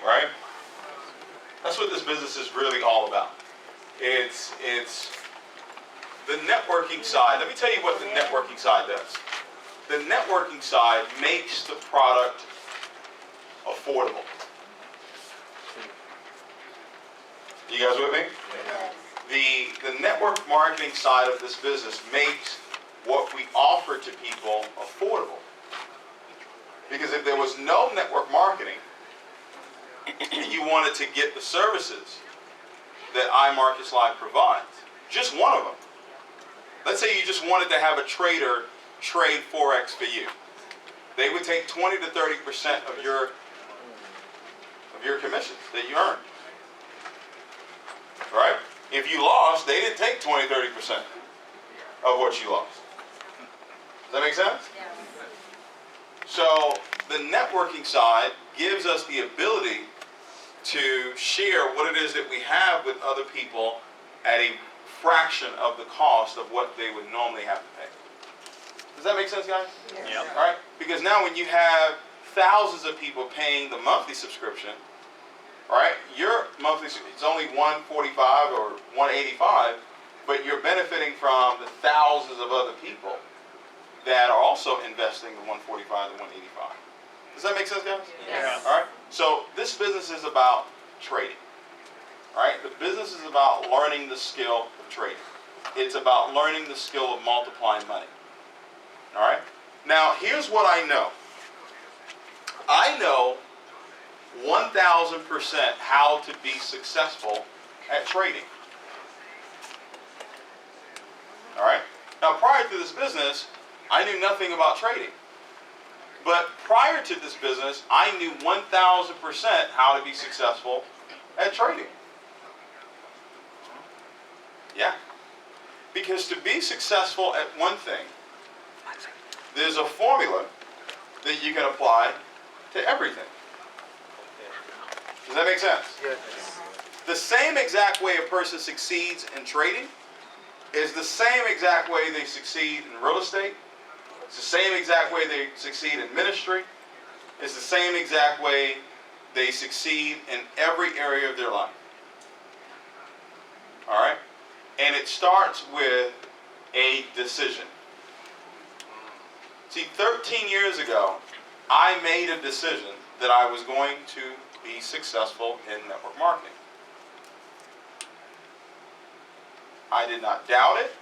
right? That's what this business is really all about. It's the networking side. Let me tell you what the networking side does. The networking side makes the product affordable. You guys with me? The network marketing side of this business makes what we offer to people affordable. Because if there was no network marketing, and you wanted to get the services that iMarkets Live provides, just one of them. Let's say you just wanted to have a trader trade Forex for you. They would take 20 to 30% of your commissions that you earned. Right? If you lost, they didn't take 20, 30% of what you lost. Does that make sense? Yeah. So the networking side gives us the ability to share what it is that we have with other people at a fraction of the cost of what they would normally have to pay. Does that make sense, guys? Yes. Yeah. All right? Because now when you have thousands of people paying the monthly subscription, right? Your monthly, it's only $145 or $185, but you're benefiting from the thousands of other people that are also investing the $145 to $185. Does that make sense, guys? Yes. All right. So this business is about trading. All right. The business is about learning the skill of trading. It's about learning the skill of multiplying money. All right. Now here's what I know. I know 1,000% how to be successful at trading. All right. Now prior to this business, I knew nothing about trading. But prior to this business, I knew 1,000% how to be successful at trading. Yeah. Because to be successful at one thing, there's a formula that you can apply to everything. Does that make sense? Yes. The same exact way a person succeeds in trading is the same exact way they succeed in real estate. It's the same exact way they succeed in ministry. It's the same exact way they succeed in every area of their life. All right? And it starts with a decision. See, 13 years ago, I made a decision that I was going to be successful in network marketing. I did not doubt it.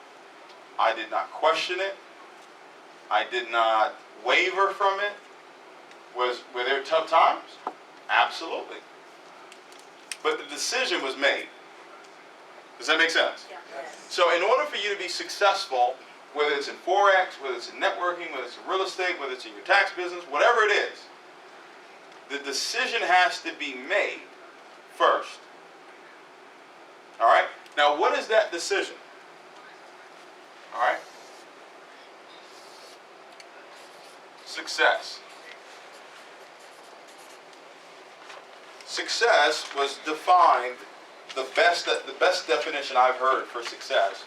I did not question it. I did not waver from it. Were there tough times? Absolutely. But the decision was made. Does that make sense? Yes. So in order for you to be successful, whether it's in Forex, whether it's in networking, whether it's in real estate, whether it's in your tax business, whatever it is, the decision has to be made first. All right? Now, what is that decision? All right? Success. Success was defined, the best definition I've heard for success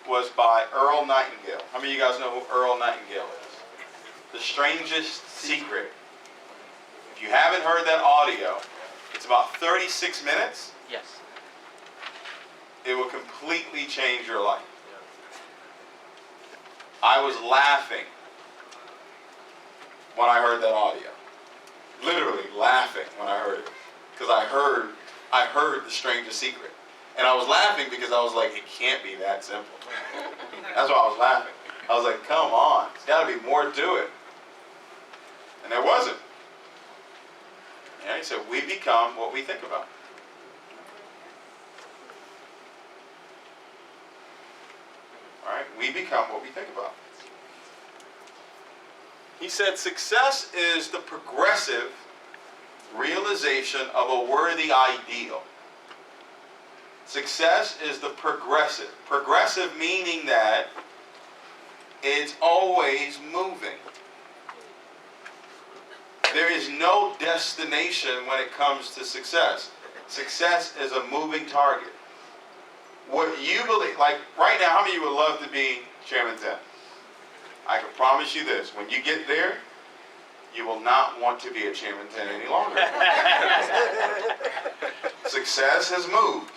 was by Earl Nightingale. How many of you guys know who Earl Nightingale is? The Strangest Secret. If you haven't heard that audio, it's about 36 minutes. Yes. It will completely change your life. I was laughing when I heard that audio. Literally laughing when I heard it. Because I heard The Strangest Secret. And I was laughing because I was like, it can't be that simple. That's why I was laughing. I was like, come on. There's got to be more to it. And there wasn't. Yeah, he said, we become what we think about. All right? We become what we think about. He said, success is the progressive realization of a worthy ideal. Success is the progressive. Progressive meaning that it's always moving. There is no destination when it comes to success. Success is a moving target. What you believe, like right now, how many of you would love to be Chairman 10? I can promise you this, when you get there, you will not want to be a Chairman 10 any longer. Success has moved.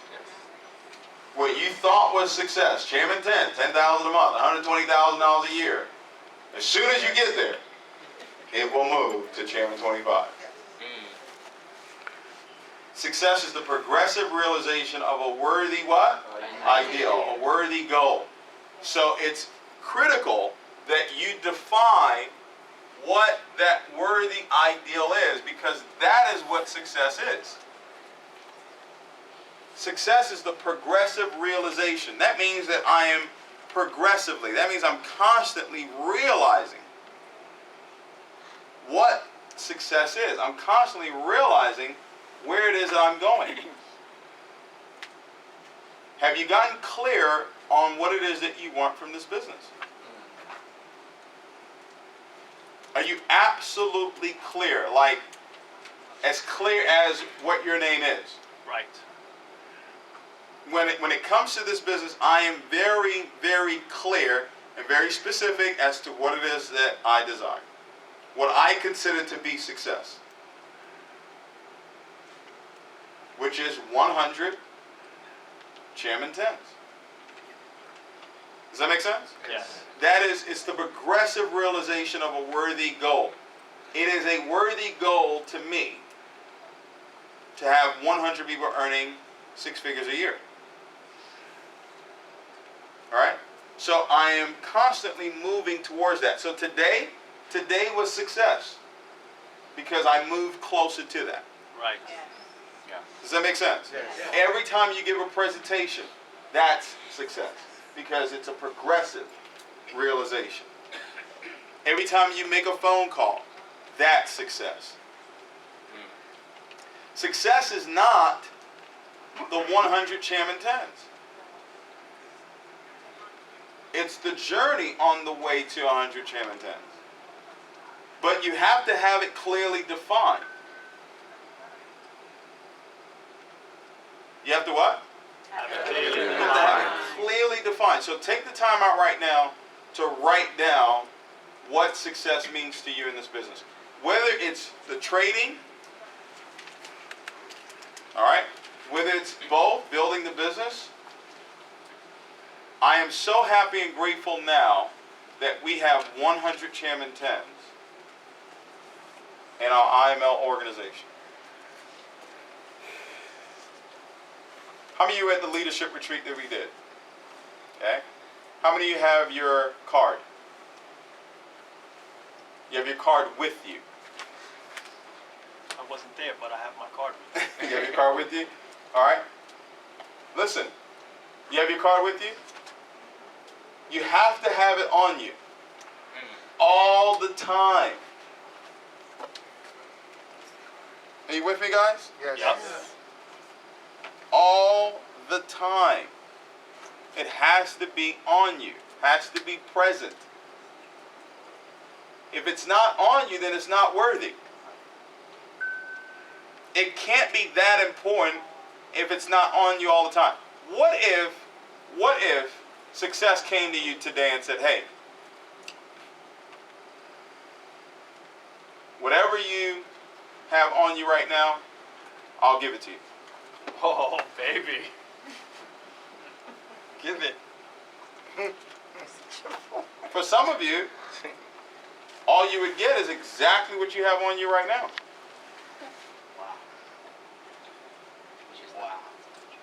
What you thought was success, Chairman 10, $10,000 a month, $120,000 a year. As soon as you get there, it will move to Chairman 25. Success is the progressive realization of a worthy what? Ideal, a worthy goal. So it's critical that you define what that worthy ideal is, because that is what success is. Success is the progressive realization. That means that I am progressively, that means I'm constantly realizing what success is. I'm constantly realizing where it is that I'm going. Have you gotten clear on what it is that you want from this business? Are you absolutely clear? Like, as clear as what your name is? Right. When it comes to this business, I am very, very clear and very specific as to what it is that I desire. What I consider to be success. Which is 100 Chairman 10s. Does that make sense? Yes. That is, it's the progressive realization of a worthy goal. It is a worthy goal to me to have 100 people earning 6 figures a year. All right? So I am constantly moving towards that. So today was success because I moved closer to that. Right. Yeah. Does that make sense? Yes. Every time you give a presentation, that's success because it's a progressive realization. Every time you make a phone call, that's success. Success is not the 100 Chairman 10s. It's the journey on the way to 100 Chairman 10s. But you have to have it clearly defined. You have to what? Clearly You have to have it clearly defined. So take the time out right now to write down what success means to you in this business. Whether it's the trading, all right, whether it's both, building the business. I am so happy and grateful now that we have 100 Chairman 10s in our IML organization. How many of you were at the leadership retreat that we did? Okay. How many of you have your card? You have your card with you. I wasn't there, but I have my card. You have your card with you? All right. Listen, you have your card with you? You have to have it on you all the time. Are you with me, guys? Yes. Yep. All the time. It has to be on you. Has to be present. If it's not on you, then it's not worthy. It can't be that important if it's not on you all the time. What if success came to you today and said, hey, whatever you have on you right now, I'll give it to you. Oh, baby. Give it. For some of you, all you would get is exactly what you have on you right now. Wow. Wow.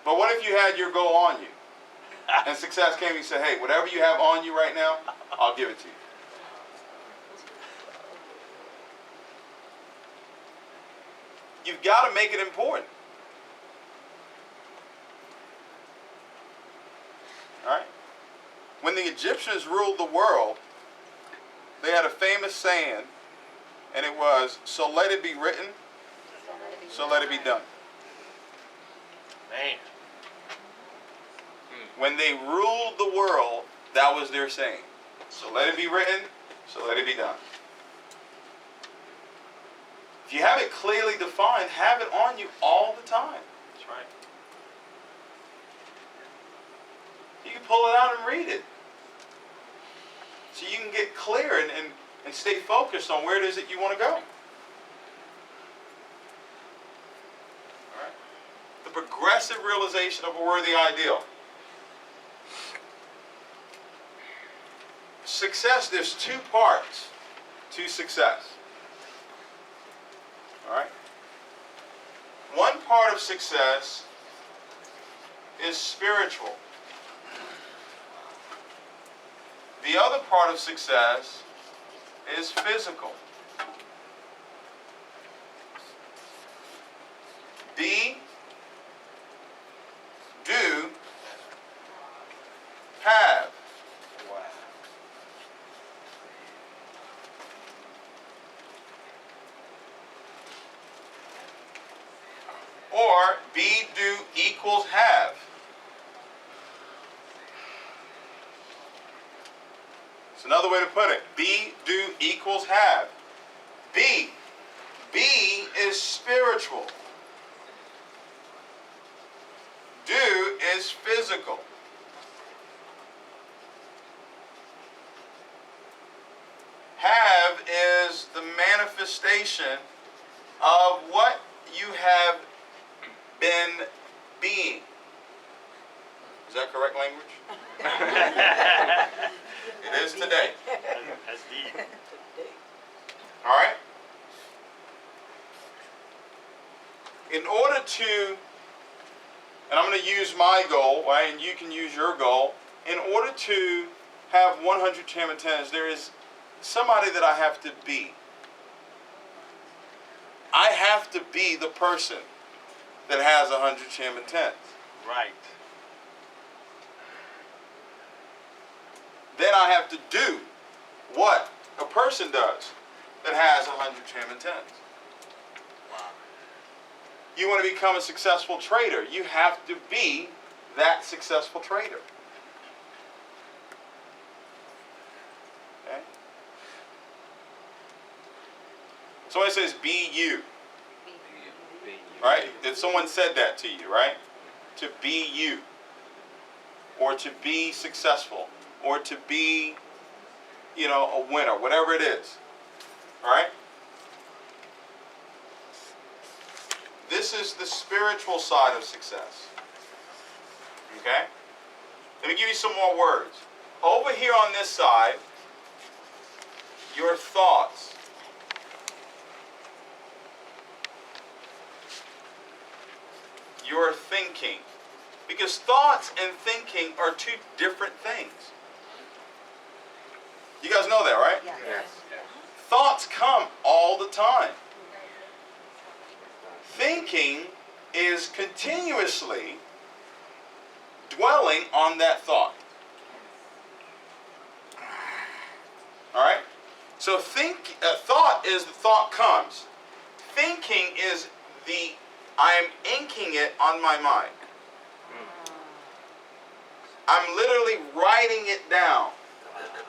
But what if you had your goal on you? And success came and said, hey, whatever you have on you right now, I'll give it to you. You've got to make it important. All right? When the Egyptians ruled the world, they had a famous saying, and it was, so let it be written, so let it be done. Man. When they ruled the world, that was their saying. So let it be written, so let it be done. If you have it clearly defined, have it on you all the time. That's right. You can pull it out and read it. So you can get clear and stay focused on where it is that you want to go. All right. The progressive realization of a worthy ideal. Success, there's two parts to success. All right? One part of success is spiritual. The other part of success is physical. Be, do, have. Wow. Or be, do equals have. It's another way to put it. Be, do equals have. Be. Be is spiritual. Do is physical. Have is the manifestation of what you have been being. Is that correct language? It is today. That's deep. All right? In order to, and I'm going to use my goal, right, and you can use your goal. In order to have 100 chairman tens, there is somebody that I have to be. I have to be the person that has 100 chairman tens. Right. Then I have to do what a person does that has 100 chairman tens. Wow. You want to become a successful trader, you have to be that successful trader. Okay? Somebody says, be you. Right? If someone said that to you, right? To be you. Or to be successful. Or to be, a winner. Whatever it is. Alright? This is the spiritual side of success. Okay? Let me give you some more words. Over here on this side, your thoughts. Your thinking. Because thoughts and thinking are two different things. You guys know that, right? Yes. Thoughts come all the time. Thinking is continuously dwelling on that thought. All right? So thought is the thought comes. Thinking is I am inking it on my mind. I'm literally writing it down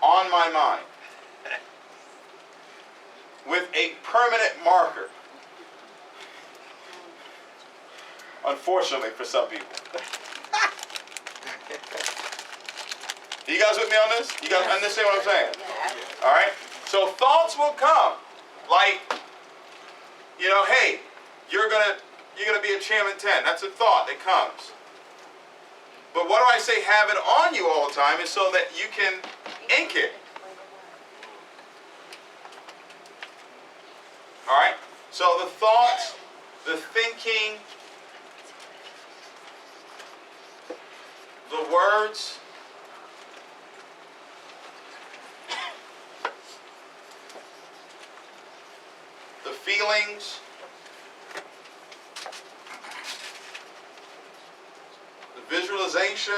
on my mind with a permanent marker. Unfortunately for some people. Are you guys with me on this? You guys understand what I'm saying? All right? So thoughts will come. Like, hey, you're gonna be a chairman 10. That's a thought that comes. But what do I say have it on you all the time is so that you can ink it. All right? So the thoughts, the thinking, the words, the feelings, the visualization,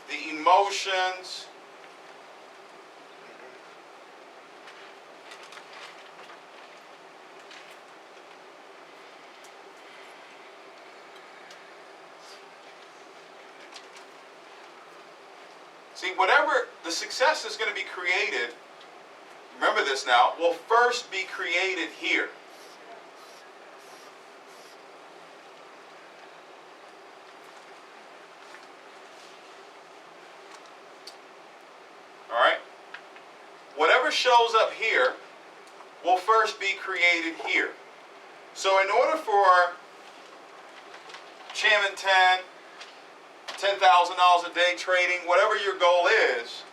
the emotions, see, whatever the success is going to be created, remember this now, will first be created here. All right? shows up here will first be created here. So in order for Chairman 10,000 $10,000 a day trading, whatever your goal is,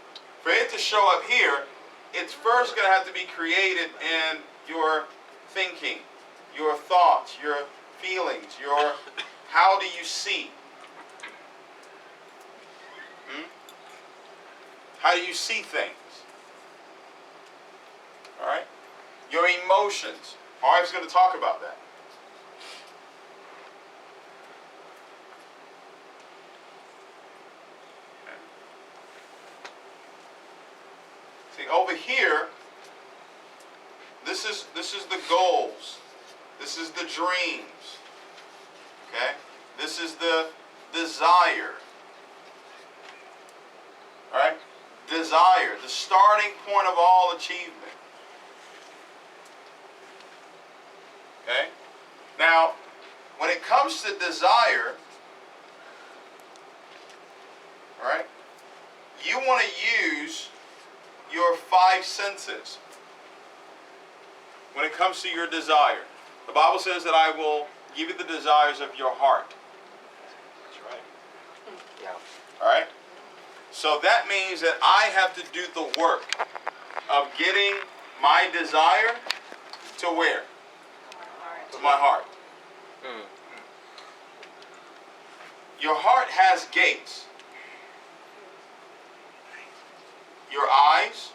for it to show up here, it's first going to have to be created in your thinking, your thoughts, your feelings, your how do you see? How do you see things? All right? Your emotions. Mark's going to talk about that. See, over here, this is the goals. This is the dreams. Okay? This is the desire. All right? Desire, the starting point of all achievement. Okay? Now, when it comes to desire, all right, you want to use your 5 senses when it comes to your desire. The Bible says that I will give you the desires of your heart. That's right. Yeah. All right? So that means that I have to do the work of getting my desire to where? To my heart. Your heart has gates. Your eyes.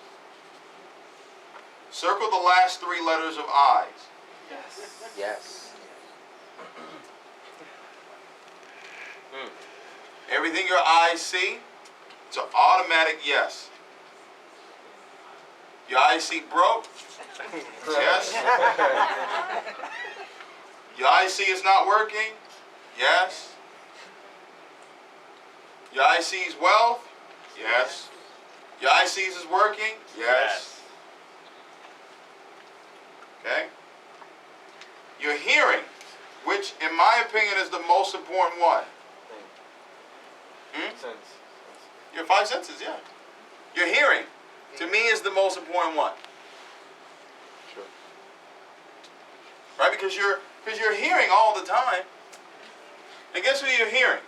Circle the last 3 letters of eyes. Yes. Everything your eyes see, it's an automatic yes. Your eyes see broke? Yes. Your eyes see it's not working? Yes. Your eyes sees wealth? Yes. Your eyes sees is working? Yes. Okay? Your hearing, which in my opinion is the most important one. Sense. Your 5 senses, yeah. Your hearing, to me, is the most important one. Sure. Right? Because you're hearing all the time. And guess who you're hearing?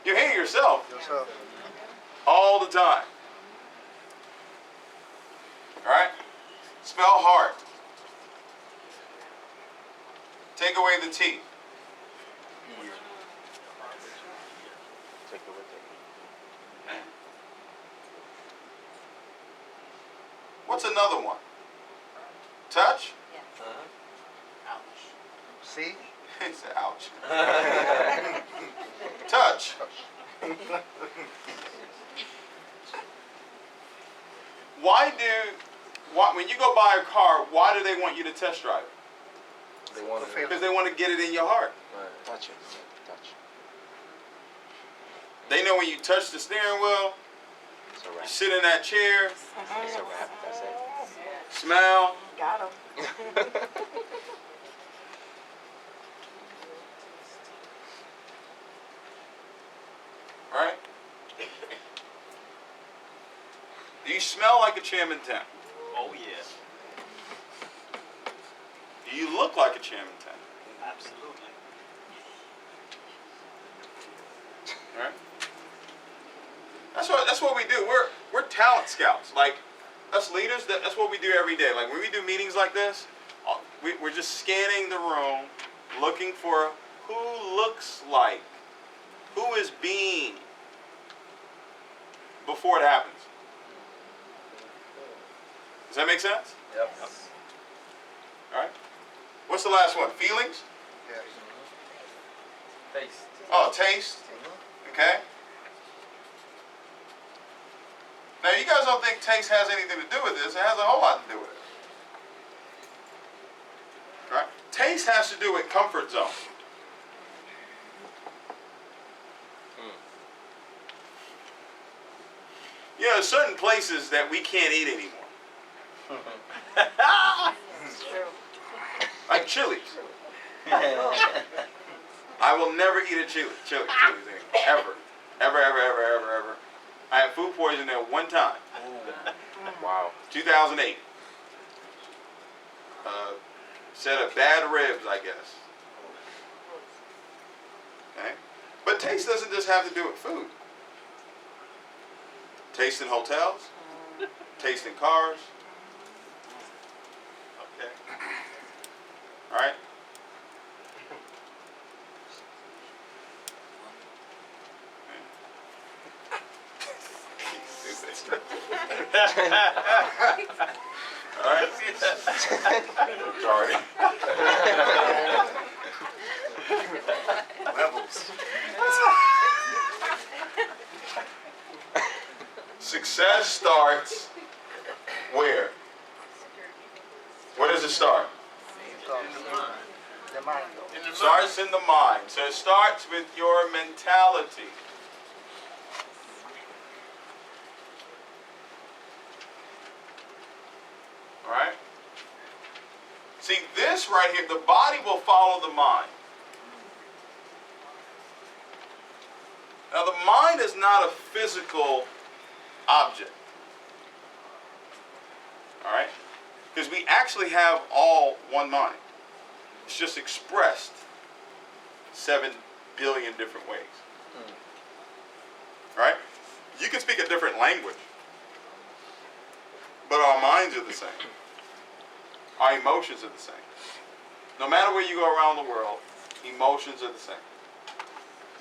You're hearing yourself all the time. All right? Spell heart. Take away the T. Take away. What's another one? Touch? See? He said, ouch. Touch. When you go buy a car, why do they want you to test drive it? They want to feel. Because they want to get it in your heart. Right. Touch it. Touch. They know when you touch the steering wheel, It's a you wrap. sit in that chair, It's a wrap. That's it. smell. Got him. Right? Do you smell like a Chairman 10? Oh, yeah. Do you look like a Chairman 10? Absolutely. Right? That's what we do. We're talent scouts. Like us leaders, that's what we do every day. Like when we do meetings like this, we're just scanning the room, looking for who looks like, who is being before it happens. Does that make sense? Yep. All right. What's the last one? Feelings? Yes. Taste. Oh, taste. Okay. Now, you guys don't think taste has anything to do with this. It has a whole lot to do with it. Right? Taste has to do with comfort zone. You know, there's certain places that we can't eat anymore. It's true. Like Chili's. I will never eat a Chili's anymore. Ever. Ever, ever, ever, ever, ever. I had food poisoning there one time, Wow. 2008. Set of bad ribs, I guess. Okay? But taste doesn't just have to do with food. Taste in hotels, taste in cars. Okay. All right? All right? Sorry. Levels. Success starts where? Where does it start? The mind. It starts in the mind. So it starts with your mentality. All right? See, this right here, the body will follow the mind. Now, the mind is not a physical object. All right? Because we actually have all one mind. It's just expressed 7 billion different ways. All right? You can speak a different language, but our minds are the same. Our emotions are the same. No matter where you go around the world, emotions are the same.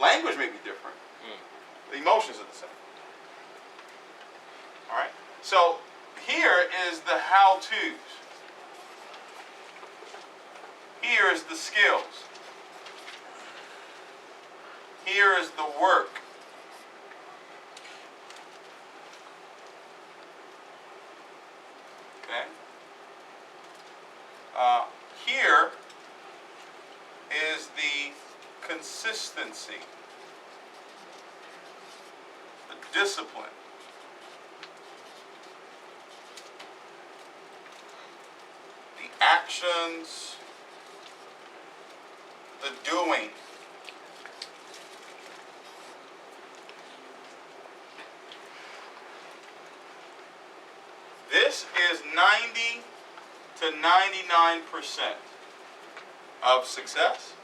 Language may be different. The emotions are the same. All right? So here is the how-tos. Here is the skills. Here is the work. Okay? Here is the consistency, the discipline. The actions, the doing. This is 90 to 99% of success.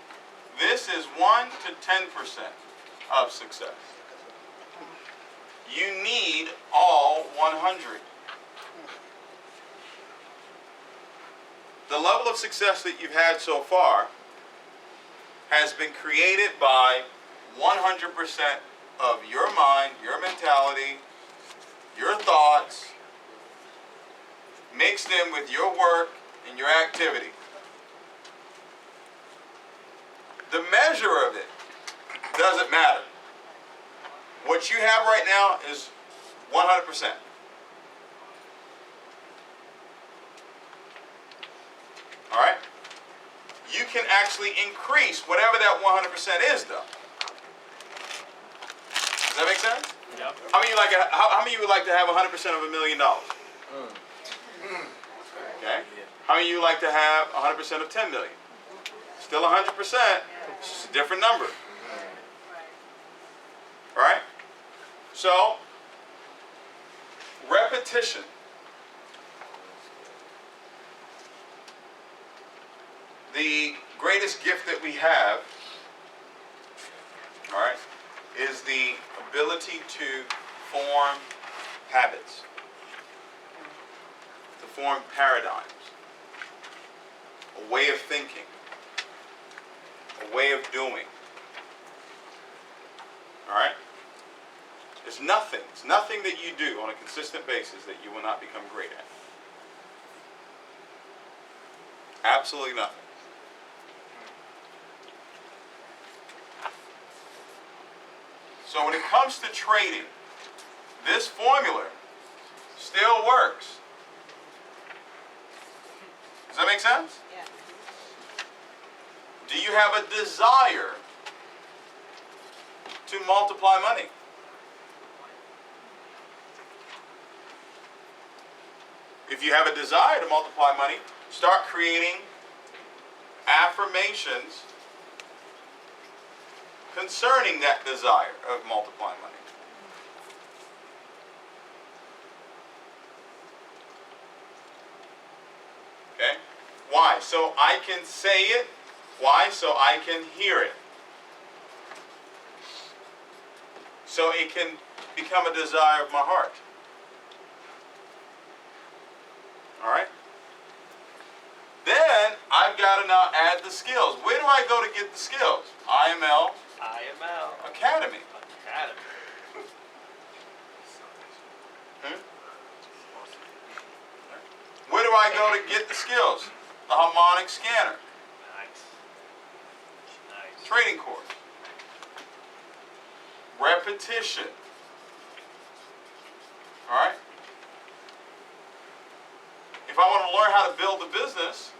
This is 1 to 10% of success. You need all 100. The level of success that you've had so far has been created by 100% of your mind, your mentality, your thoughts, mixed in with your work and your activity. The measure of it doesn't matter. What you have right now is 100%. All right? You can actually increase whatever that 100% is, though. Does that make sense? Yep. How many of you would like to have 100% of $1 million? Okay. How many of you would like to have 100% of 10 million? Still 100%. It's just a different number. All right? So, repetition. The greatest gift that we have, all right, is the ability to form habits, to form paradigms, a way of thinking, a way of doing. All right? It's nothing that you do on a consistent basis that you will not become great at. Absolutely nothing. So when it comes to trading, this formula still works. Does that make sense? Yeah. Do you have a desire to multiply money? If you have a desire to multiply money, start creating affirmations concerning that desire of multiplying money. Why? So I can say it. Why? So I can hear it. So it can become a desire of my heart. All right? Then I've got to now add the skills. Where do I go to get the skills? IML IML Academy. Academy. Where do I go to get the skills? The harmonic scanner. Nice. Nice. Training course. Repetition. All right? If I want to learn how to build a business,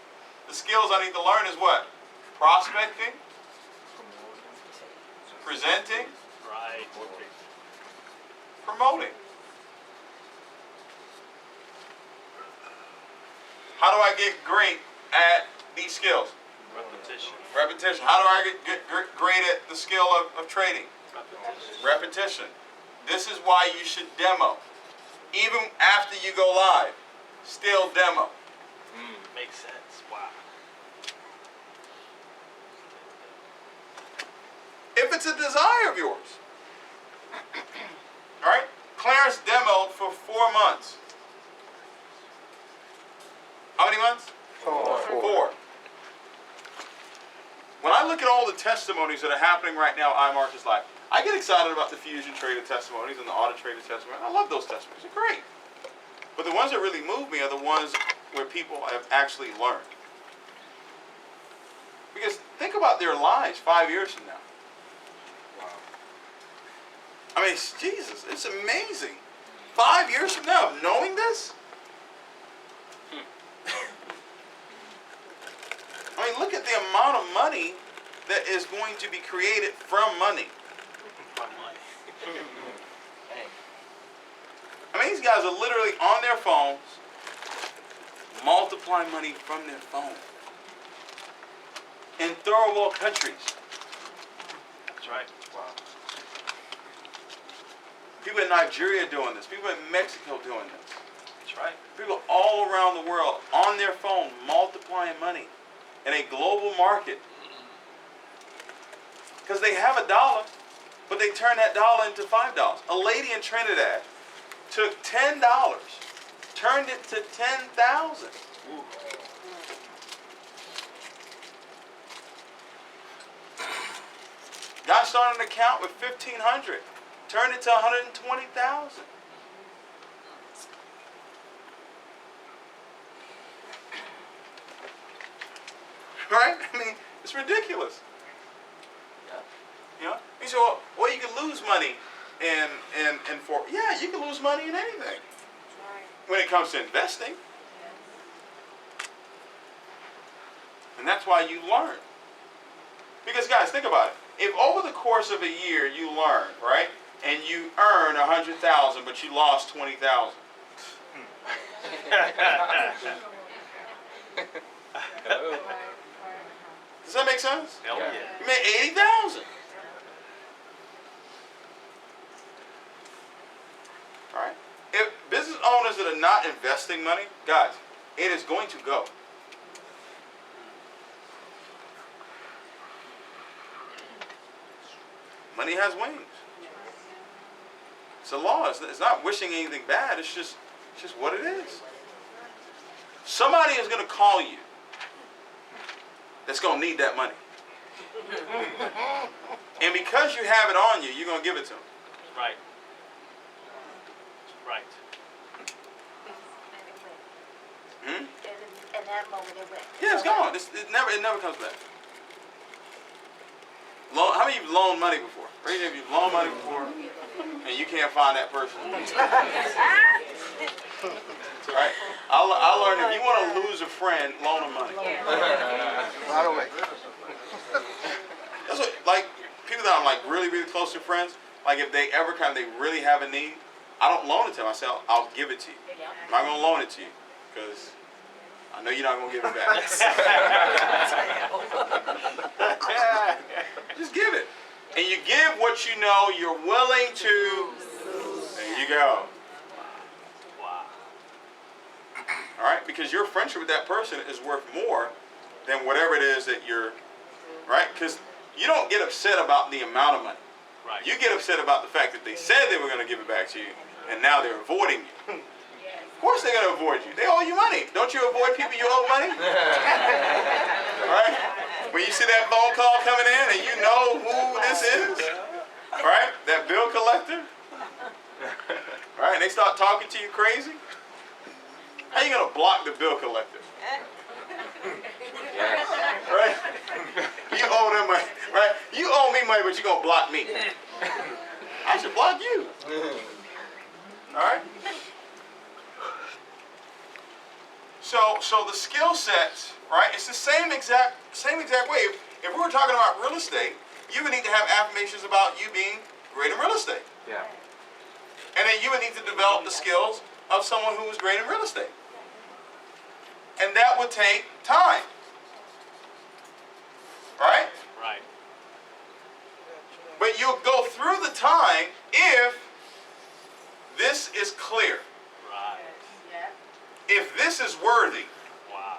the skills I need to learn is what? Prospecting, presenting, Right. promoting. How do I get great at these skills? Repetition. Repetition. How do I get great at the skill of trading? Repetition. Repetition. This is why you should demo. Even after you go live, still demo. Makes sense. Wow. If it's a desire of yours. All right? Clarence demoed for 4 months. How many months? 4. When I look at all the testimonies that are happening right now at iMarket's Life, I get excited about the Fusion Trader testimonies and the Auto Trader testimonies. I love those testimonies. They're great. But the ones that really move me are the ones where people have actually learned. Because think about their lives 5 years from now. I mean, Jesus, it's amazing. 5 years from now, knowing this? I mean, look at the amount of money that is going to be created from money. Fun money. I mean, these guys are literally on their phones, multiplying money from their phone. In third world countries. That's right. Wow. People in Nigeria doing this. People in Mexico doing this. That's right. People all around the world on their phone multiplying money in a global market. Because they have $1, but they turn that dollar into $5. A lady in Trinidad took $10, turned it to 10,000. Guy started an account with 1,500, turned it to 120,000. Right? I mean, it's ridiculous. You know? You say, well, you can lose money in for. Yeah, you can lose money in anything. When it comes to investing. And that's why you learn. Because guys, think about it. If over the course of a year you learn, right, and you earn 100,000, but you lost 20,000. Does that make sense? Hell yeah. You made 80,000. All right. If business owners that are not investing money, guys, it is going to go. Money has wings. It's a law. It's not wishing anything bad. It's just what it is. Somebody is going to call you that's going to need that money. And because you have it on you, you're going to give it to them. Right. Right. Hmm? In that moment it went. Yeah, it's gone. It never comes back. How many of you loaned money before? Raise your hand if you've loaned money before and you can't find that person. Right? I learned if you want to lose a friend, loan them money. Right away. That's what, like, people that I'm like really, really close to friends, like if they ever they really have a need, I don't loan it to them. I say, I'll give it to you. I'm not going to loan it to you because I know you're not going to give it back. Just give it. And you give what you know you're willing to. There you go. Wow. All right? Because your friendship with that person is worth more than whatever it is that you're, right? Because you don't get upset about the amount of money. Right. You get upset about the fact that they said they were going to give it back to you, and now they're avoiding you. Of course they're going to avoid you. They owe you money. Don't you avoid people you owe money? Right? When you see that phone call coming in and you know who this is, right? That bill collector, right? And they start talking to you crazy. How you going to block the bill collector? Right? You owe them money, right? You owe me money, but you're going to block me. I should block you. All right? So the skill sets, right? It's the same exact way. If we were talking about real estate, you would need to have affirmations about you being great in real estate. Yeah. And then you would need to develop the skills of someone who is great in real estate. And that would take time. Right? Right. But you'll go through the time if this is clear. Right. If this is worthy. Wow.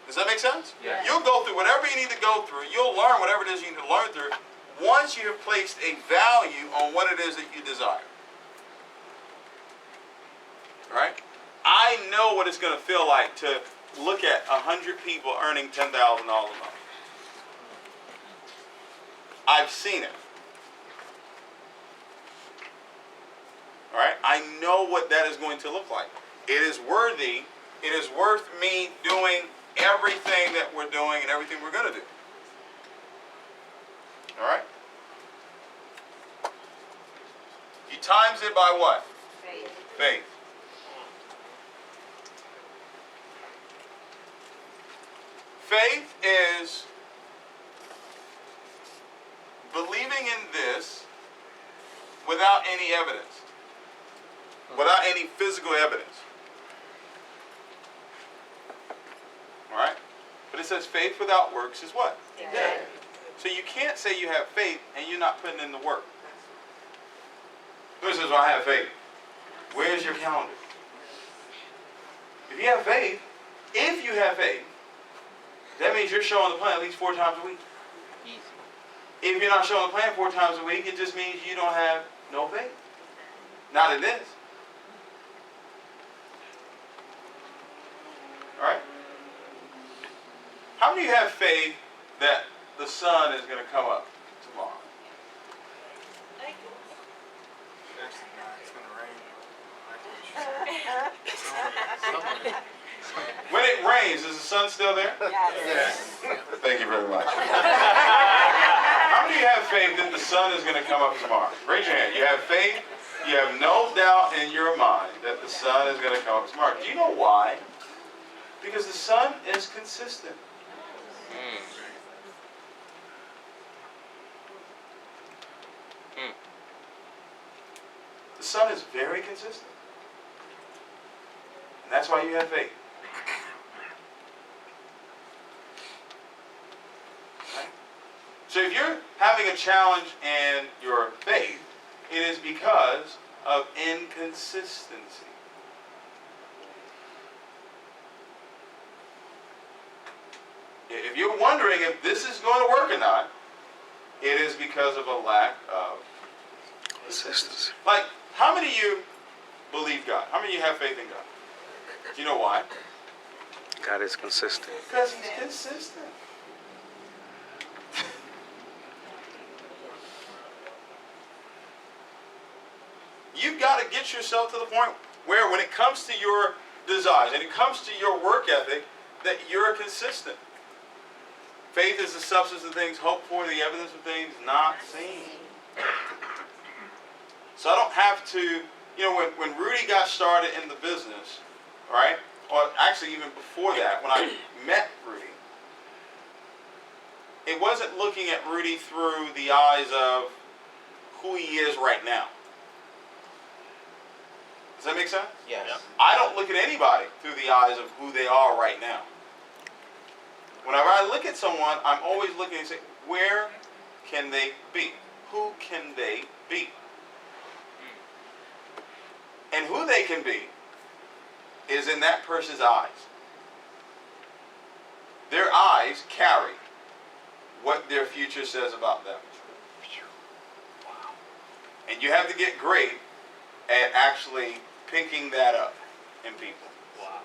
Does that make sense? Yeah. You'll go through whatever you need to go through. You'll learn whatever it is you need to learn through once you have placed a value on what it is that you desire. Right? I know what it's going to feel like to look at 100 people earning $10,000 a month. I've seen it. All right? I know what that is going to look like. It is worthy. It is worth me doing everything that we're doing and everything we're going to do. All right? You times it by what? Faith. Faith. Faith is believing in this without any evidence, without any physical evidence. All right? But it says faith without works is what? Dead. So you can't say you have faith and you're not putting in the work. Who says, well, I have faith? Where's your calendar? If you have faith, that means you're showing the plan at least 4 times a week. Easy. If you're not showing the plan 4 times a week, it just means you don't have no faith. Not in this. All right? How many of you have faith that the sun is going to come up tomorrow? When it rains, is the sun still there? Yes. Thank you very much. How many of you have faith that the sun is going to come up tomorrow? Raise your hand. You have faith. You have no doubt in your mind that the sun is going to come up tomorrow. Do you know why? Because the sun is consistent. The sun is very consistent. And that's why you have faith. Right? So if you're having a challenge in your faith, it is because of inconsistency. If you're wondering if this is going to work or not, it is because of a lack of consistency. Like, how many of you believe God? How many of you have faith in God? Do you know why? God is consistent. Because He's consistent. You've got to get yourself to the point where when it comes to your desires and it comes to your work ethic, that you're consistent. Faith is the substance of things hoped for, the evidence of things not seen. So I don't have to, when Rudy got started in the business, right? Or actually even before that, when I met Rudy, it wasn't looking at Rudy through the eyes of who he is right now. Does that make sense? Yes. Yep. I don't look at anybody through the eyes of who they are right now. Whenever I look at someone, I'm always looking and saying, where can they be? Who can they be? And who they can be is in that person's eyes. Their eyes carry what their future says about them. And you have to get great at actually picking that up in people. Wow.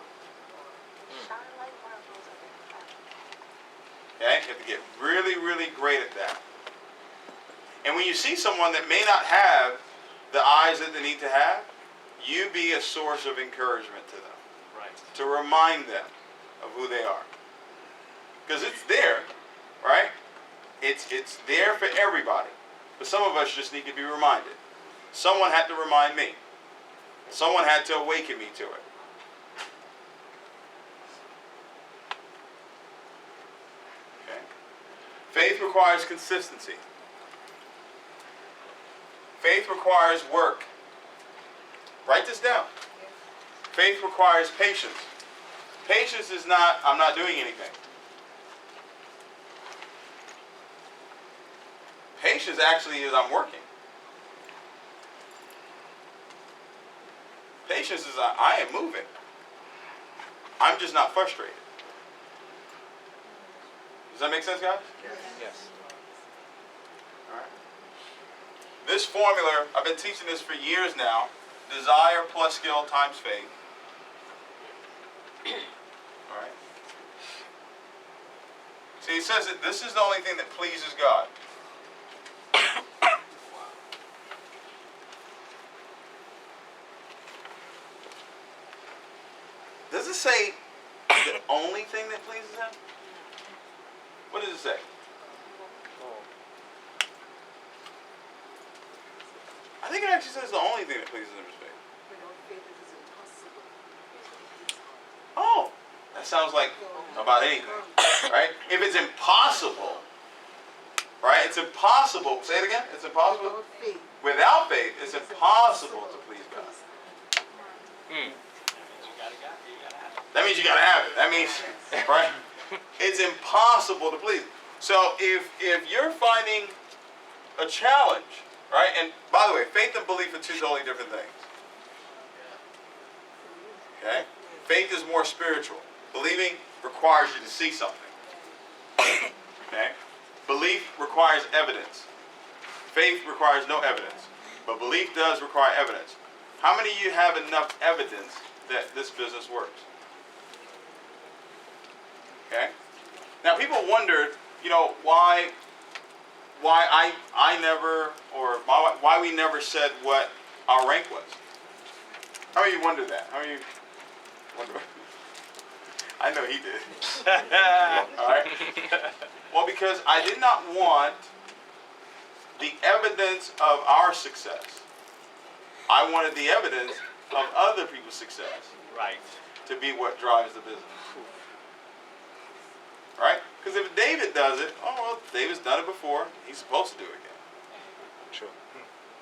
Shine like marbles in Okay? You have to get really, really great at that. And when you see someone that may not have the eyes that they need to have, you be a source of encouragement to them. Right. To remind them of who they are. Because it's there, right? It's there for everybody. But some of us just need to be reminded. Someone had to remind me. Someone had to awaken me to it. Okay? Faith requires consistency. Faith requires work. Write this down. Faith requires patience. Patience is not, I'm not doing anything. Patience actually is, I'm working. Patience is, I am moving. I'm just not frustrated. Does that make sense, guys? Yes. All right. This formula, I've been teaching this for years now. Desire plus skill times faith. All right. See, it says that this is the only thing that pleases God. Does it say the only thing that pleases Him? What does it say? I think it actually says the only thing that pleases Him is faith. Oh, that sounds like about anything, right? If it's impossible, right? It's impossible. Say it again. It's impossible. Without faith, it's impossible to please God. That means you gotta have it. That means, right? It's impossible to please. So if you're finding a challenge, right? And by the way, faith and belief are two totally different things. Okay? Faith is more spiritual. Believing requires you to see something. Okay? Belief requires evidence. Faith requires no evidence. But belief does require evidence. How many of you have enough evidence that this business works? Okay? Now people wondered, why I never, or why we never said what our rank was. How many of you wondered that? How many of you wonder? I know he did. All right. Well, because I did not want the evidence of our success. I wanted the evidence of other people's success Right. to be what drives the business. Right? Because if David does it, oh, well, David's done it before. He's supposed to do it again. Sure.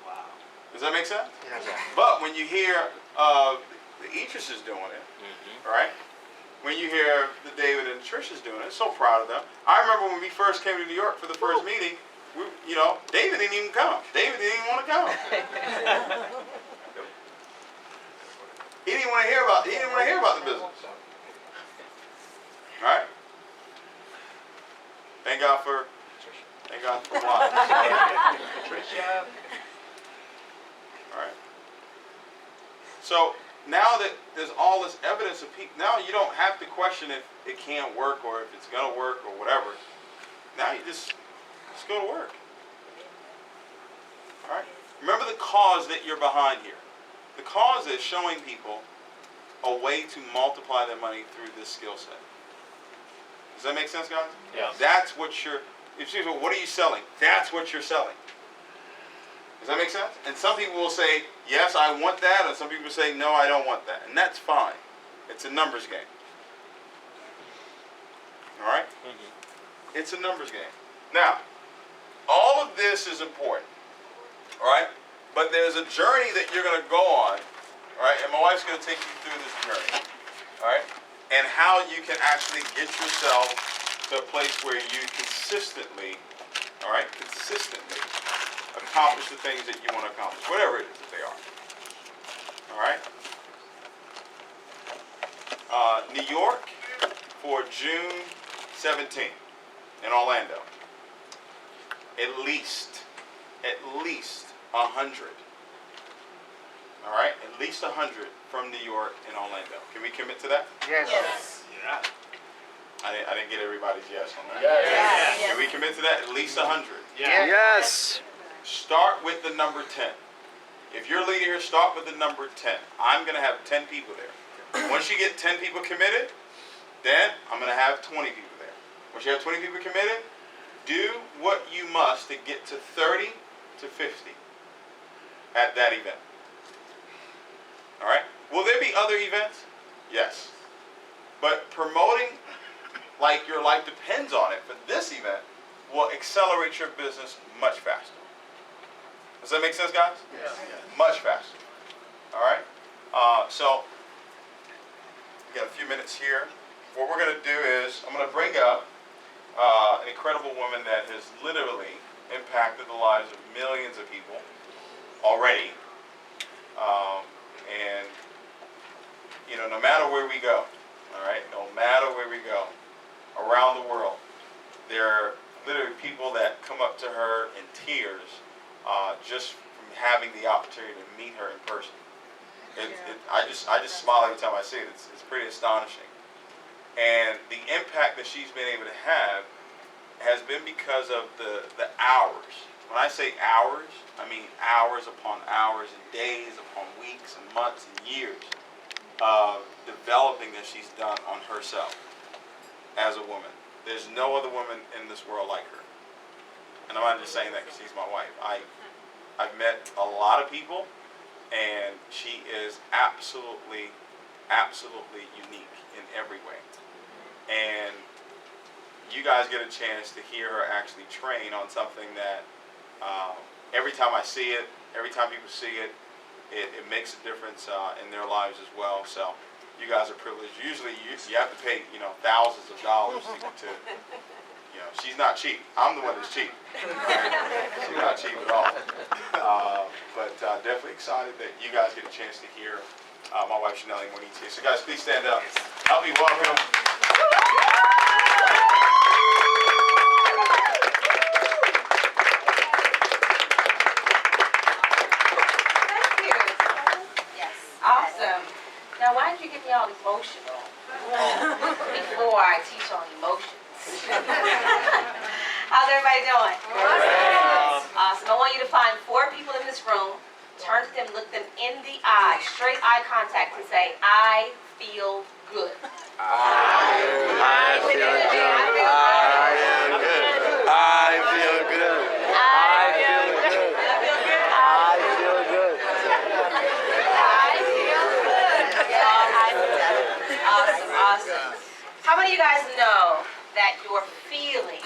Wow. Does that make sense? Yes. But when you hear the Etris is doing it, right? When you hear the David and Trish is doing it, so proud of them. I remember when we first came to New York for the first meeting, David didn't even come. David didn't even want to come. He didn't want to hear about the business. All right? Thank God for wine. All right. So now that there's all this evidence of people, now you don't have to question if it can't work or if it's going to work or whatever. Now you just go to work. All right. Remember the cause that you're behind here. The cause is showing people a way to multiply their money through this skill set. Does that make sense, guys? Yes. That's what what are you selling? That's what you're selling. Does that make sense? And some people will say, yes, I want that, and some people will say, no, I don't want that. And that's fine. It's a numbers game. All right? Mm-hmm. It's a numbers game. Now, all of this is important. All right? But there's a journey that you're going to go on. All right? And my wife's going to take you through this journey. All right? And how you can actually get yourself to a place where you consistently accomplish the things that you want to accomplish, whatever it is that they are. All right? New York for June 17th in Orlando. At least 100. All right, at least 100 from New York and Orlando. Can we commit to that? Yes. Yeah. I didn't get everybody's yes on that. Yes. Can we commit to that? At least 100. Yeah. Yes. Start with the number 10. If you're a leader here, start with the number 10. I'm going to have 10 people there. Once you get 10 people committed, then I'm going to have 20 people there. Once you have 20 people committed, do what you must to get to 30 to 50 at that event. All right? Will there be other events? Yes. But promoting like your life depends on it for this event will accelerate your business much faster. Does that make sense, guys? Yeah. Much faster. All right? So, we got a few minutes here. What we're going to do is, I'm going to bring up an incredible woman that has literally impacted the lives of millions of people already. And, you know, no matter where we go, all right, no matter where we go around the world, there are literally people that come up to her in tears just from having the opportunity to meet her in person. I just smile every time I see it. It's pretty astonishing. And the impact that she's been able to have has been because of the hours. When I say hours, I mean hours upon hours and days upon weeks and months and years of developing that she's done on herself as a woman. There's no other woman in this world like her. And I'm not just saying that because she's my wife. I've met a lot of people, and she is absolutely unique in every way. And you guys get a chance to hear her actually train on something that every time I see it, every time people see it, it makes a difference in their lives as well. So you guys are privileged. Usually you have to pay, you know, thousands of dollars to you know, she's not cheap. I'm the one that's cheap. She's not cheap at all. But definitely excited that you guys get a chance to hear my wife Shanel Imonitie. So guys, please stand up. Help me welcome. Thank you. Yes. Awesome. Now, why did you get me all emotional before I teach on emotions? How's everybody doing? Awesome. I want you to find 4 people in this room, turn to them, look them in the eye, straight eye contact, and say, I feel good. I feel good. I feel good. I feel good. I feel good. I feel good. Awesome, awesome. How many of you guys know that your feelings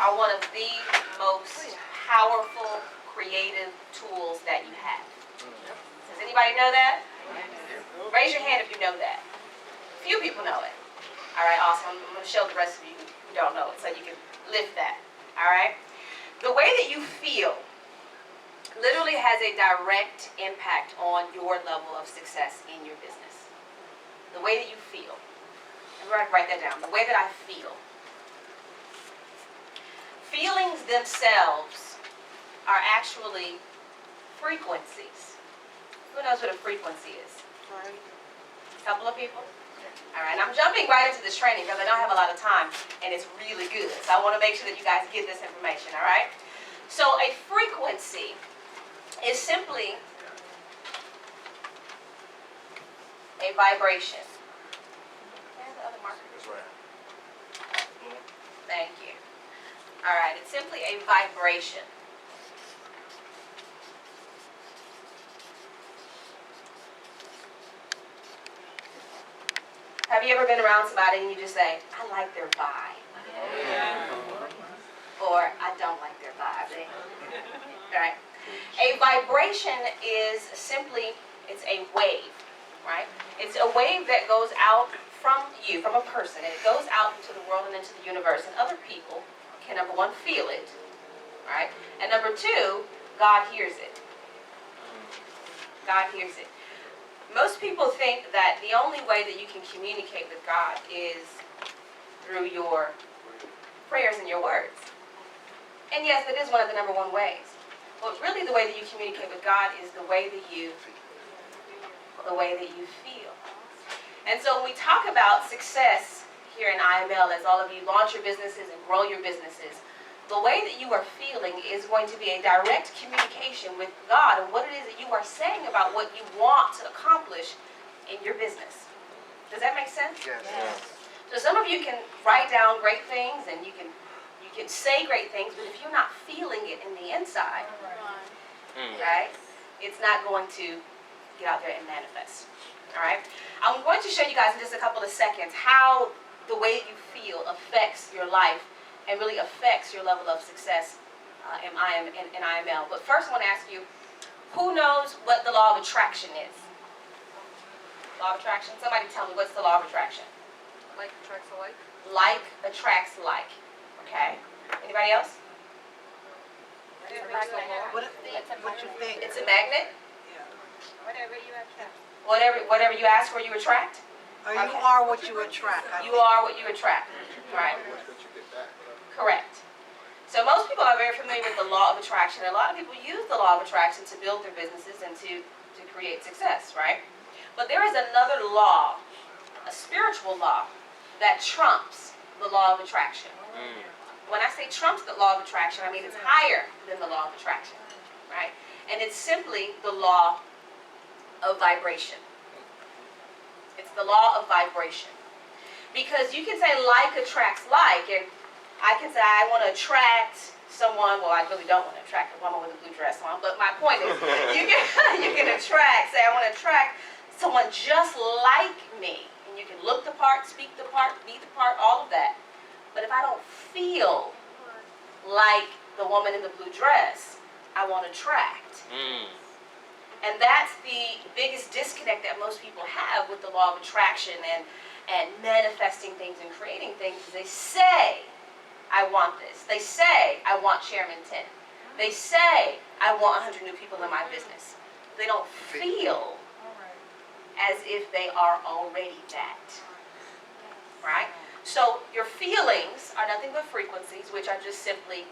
are one of the most powerful, creative tools that you have? Does anybody know that? Raise your hand if you know that. Few people know it. All right, awesome. I'm going to show the rest of you who don't know it so you can lift that. All right? The way that you feel literally has a direct impact on your level of success in your business. The way that you feel. Everybody write that down. The way that I feel. Feelings themselves are actually frequencies. Who knows what a frequency is? A couple of people? All right, I'm jumping right into this training because I don't have a lot of time and it's really good. So I want to make sure that you guys get this information, all right? So a frequency is simply a vibration. Where's the other marker? That's right. Thank you. All right, it's simply a vibration. Have you ever been around somebody and you just say, I like their vibe? Or I don't like their vibe. Right? A vibration is simply, it's a wave, right? It's a wave that goes out from you, from a person, and it goes out into the world and into the universe, and other people can, number 1, feel it, right? And number 2, God hears it. God hears it. Most people think that the only way that you can communicate with God is through your prayers and your words. And yes, it is one of the number one ways. But really the way that you communicate with God is the way that you feel. And so when we talk about success here in IML, as all of you launch your businesses and grow your businesses, the way that you are feeling is going to be a direct communication with God and what it is that you are saying about what you want to accomplish in your business. Does that make sense? Yes. So some of you can write down great things and you can say great things, but if you're not feeling it in the inside, right, it's not going to get out there and manifest. All right? I'm going to show you guys in just a couple of seconds how the way that you feel affects your life and really affects your level of success in IML. But first I want to ask you, who knows what the law of attraction is? Law of attraction? Somebody tell me, what's the law of attraction? Like attracts alike? Like attracts like. Okay. Anybody else? What you think? It's a magnet. Whatever you attract. Whatever you ask for, you attract. Or you are what you attract. You are what you attract. Right. Correct. So most people are very familiar with the law of attraction. A lot of people use the law of attraction to build their businesses and to create success, right? But there is another law, a spiritual law, that trumps the law of attraction. When I say trumps the law of attraction, I mean it's higher than the law of attraction, right? And it's simply the law of vibration. It's the law of vibration. Because you can say like attracts like, and I can say I want to attract someone, well I really don't want to attract a woman with a blue dress on, but my point is you can attract, say I want to attract someone just like me. And you can look the part, speak the part, be the part, all of that. But if I don't feel like the woman in the blue dress, I won't attract. And that's the biggest disconnect that most people have with the law of attraction and manifesting things and creating things. They say, I want this. They say, I want Chairman 10. They say, I want 100 new people in my business. They don't feel as if they are already that. Right? So your feelings are nothing but frequencies, which are just simply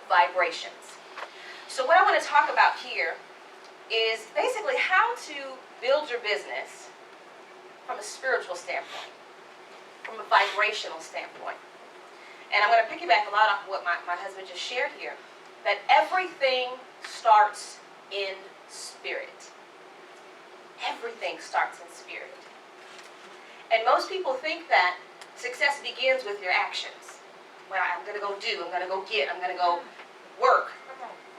vibrations. So what I want to talk about here is basically how to build your business from a spiritual standpoint, from a vibrational standpoint. And I'm going to piggyback a lot off what my husband just shared here, that everything starts in spirit. Everything starts in spirit. And most people think that success begins with your actions. Well, I'm going to go do, I'm going to go get, I'm going to go work,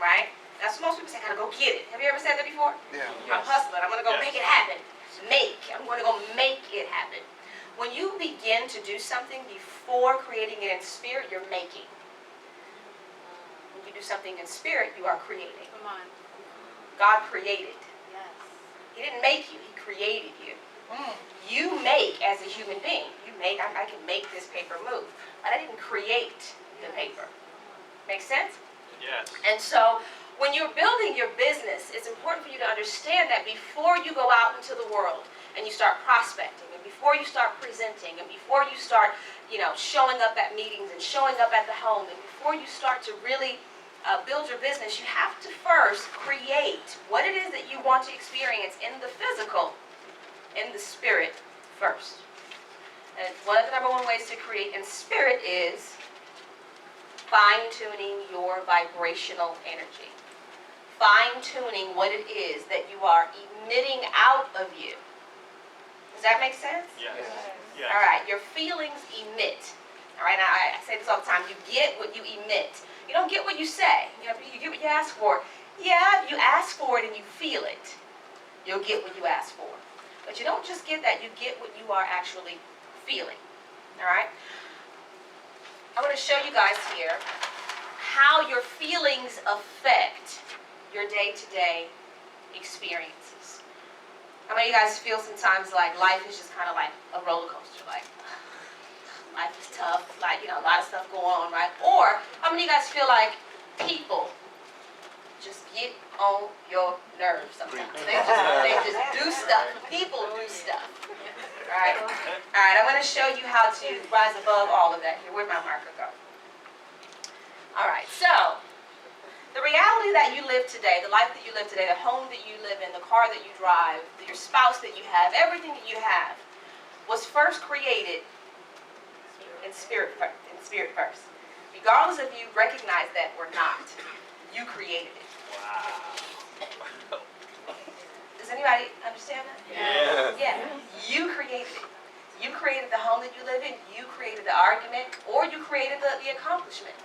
right? That's what most people say, I got to go get it. Have you ever said that before? Yeah. I'm hustling, I'm going to go Yes. make it happen. I'm going to go make it happen. When you begin to do something before creating it in spirit, you're making. When you do something in spirit, you are creating. Come on. God created. Yes. He didn't make you, He created you. You make as a human being. You make, I can make this paper move. But I didn't create the paper. Make sense? Yes. And so when you're building your business, it's important for you to understand that before you go out into the world and you start prospecting, and before you start presenting, and before you start, showing up at meetings and showing up at the home, and before you start to really build your business, you have to first create what it is that you want to experience in the physical, in the spirit first. And one of the number one ways to create in spirit is fine-tuning your vibrational energy. Fine-tuning what it is that you are emitting out of you. Does that make sense? Yes. Yes. All right, your feelings emit. All right, now I say this all the time. You get what you emit. You don't get what you say. You get what you ask for. Yeah, if you ask for it and you feel it, you'll get what you ask for. But you don't just get that. You get what you are actually feeling. All right? I'm going to show you guys here how your feelings affect your day-to-day experiences. How many of you guys feel sometimes like life is just kind of like a roller coaster? Like, life is tough, like, a lot of stuff going on, right? Or, how many of you guys feel like people just get on your nerves sometimes? They just do stuff to show you how to rise above all of that here. Where'd my marker go? All right, so the reality that you live today, the life that you live today, the home that you live in, the car that you drive, your spouse that you have, everything that you have was first created in spirit first. Regardless if you recognize that or not, you created it. Wow. Does anybody understand that? Yeah. Yeah. You created it. You created the home that you live in. You created the argument, or you created the accomplishment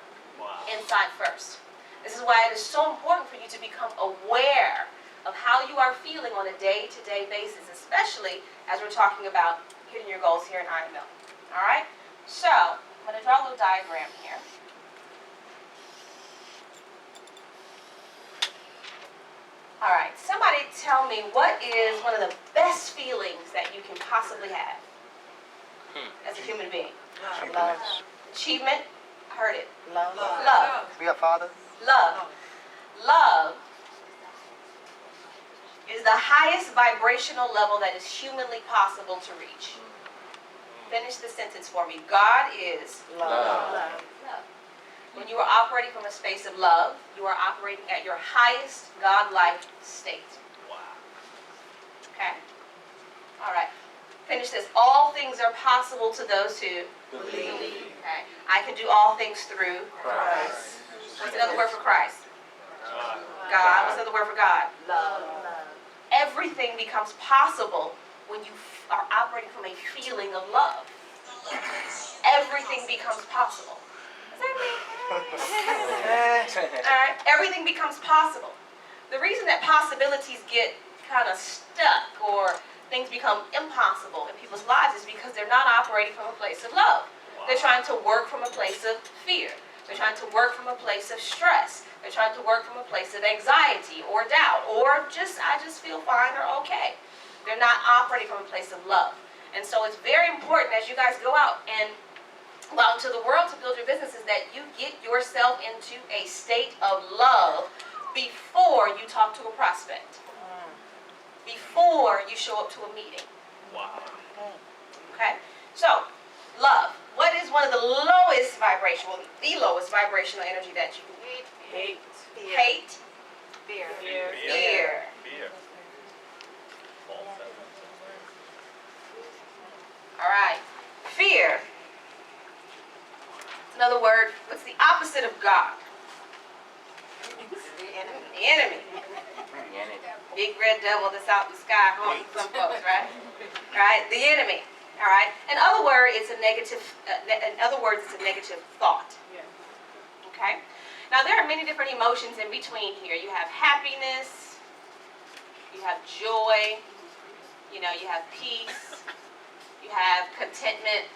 Wow. inside first. This is why it is so important for you to become aware of how you are feeling on a day-to-day basis, especially as we're talking about hitting your goals here in IML. All right? So, I'm going to draw a little diagram here. All right, somebody tell me what is one of the best feelings that you can possibly have as a human being? Love. Achievement? I heard it. Love. Love. Be a father. Love. Love is the highest vibrational level that is humanly possible to reach. Finish the sentence for me. God is Love. love. When you are operating from a space of love, you are operating at your highest God-like state. Wow. Okay? All right. Finish this. All things are possible to those who believe. Okay? I can do all things through Christ. What's another word for Christ? God. What's another word for God? Love. Everything becomes possible when you are operating from a feeling of love. Everything becomes possible. Does that mean? All right. Everything becomes possible. The reason that possibilities get kind of stuck or things become impossible in people's lives is because they're not operating from a place of love. They're trying to work from a place of fear. They're trying to work from a place of stress. They're trying to work from a place of anxiety or doubt or I just feel fine or okay. They're not operating from a place of love. And so it's very important as you guys go out and into the world to build your businesses that you get yourself into a state of love before you talk to a prospect. Before you show up to a meeting. Wow. Okay? So, love. What is one of the lowest vibrational, the lowest vibrational energy that you can Hate. hate? Fear. Fear. Fear. All right. Fear. Another word. What's the opposite of God? The enemy. Big red devil that's out in the sky haunting some folks, right? Right? The enemy. All right. In other words, it's a negative. It's a negative thought. Okay. Now there are many different emotions in between here. You have happiness. You have joy. You have peace. You have contentment.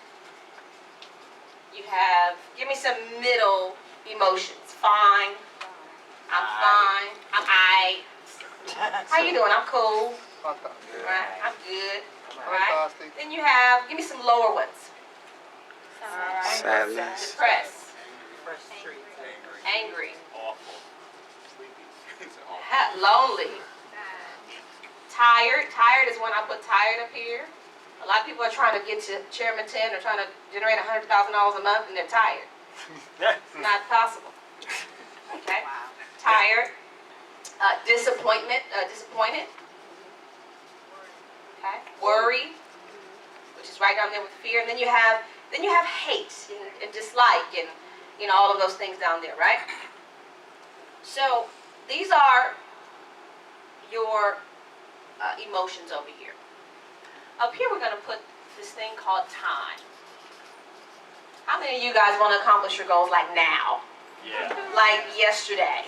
You have, give me some middle emotions. Fine. I'm fine. I'm aight. How you doing? I'm cool. Right? I'm good. Right? Then you have, give me some lower ones. Sadness. Depressed. Angry. Awful. Lonely. Tired. Tired is when I put tired up here. A lot of people are trying to get to Chairman 10. They're trying to generate $100,000 a month and they're tired. It's not possible. Okay? Tired. Disappointment. Disappointed. Okay? Worry, which is right down there with fear. And then you have hate and dislike and all of those things down there, right? So these are your emotions over here. Up here we're going to put this thing called time. How many of you guys want to accomplish your goals like now? Yeah. Like yesterday?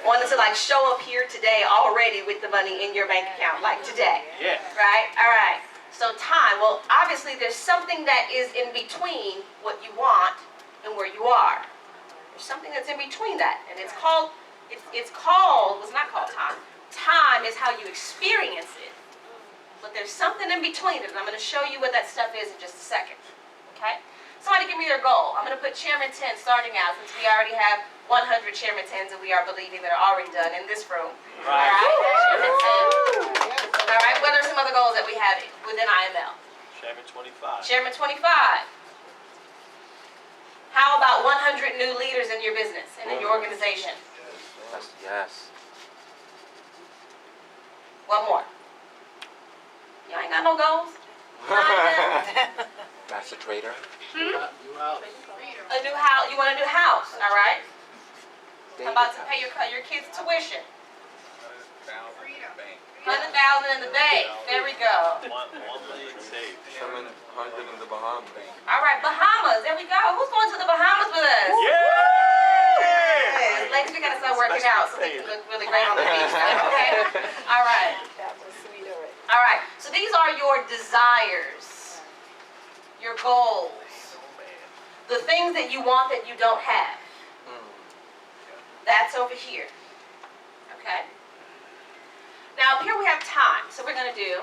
Wanted to show up here today already with the money in your bank account, like today? Yeah. Right? All right. So time. Well, obviously there's something that is in between what you want and where you are. There's something that's in between that, and it's not called time. Time is how you experience it. But there's something in between it, and I'm going to show you what that stuff is in just a second. Okay? Somebody give me their goal. I'm going to put Chairman 10 starting out, since we already have 100 Chairman 10s that we are believing that are already done in this room. Right. All right? Chairman 10. All right? What are some other goals that we have within IML? Chairman 25. Chairman 25. How about 100 new leaders in your business and in your organization? Yes. One more. You ain't got no goals? Master trader. A new house. You want a new house, all right? How about to pay your kids' tuition? 100,000 in the bank. There we go. 1 million saved. 700 in the Bahamas. All right, Bahamas. There we go. Who's going to the Bahamas with us? Yeah! Ladies, we gotta start working out so we can look really great on the beach. Okay. All right. All right. So these are your desires, your goals, the things that you want that you don't have. That's over here. Okay. Now up here we have time. So we're gonna do.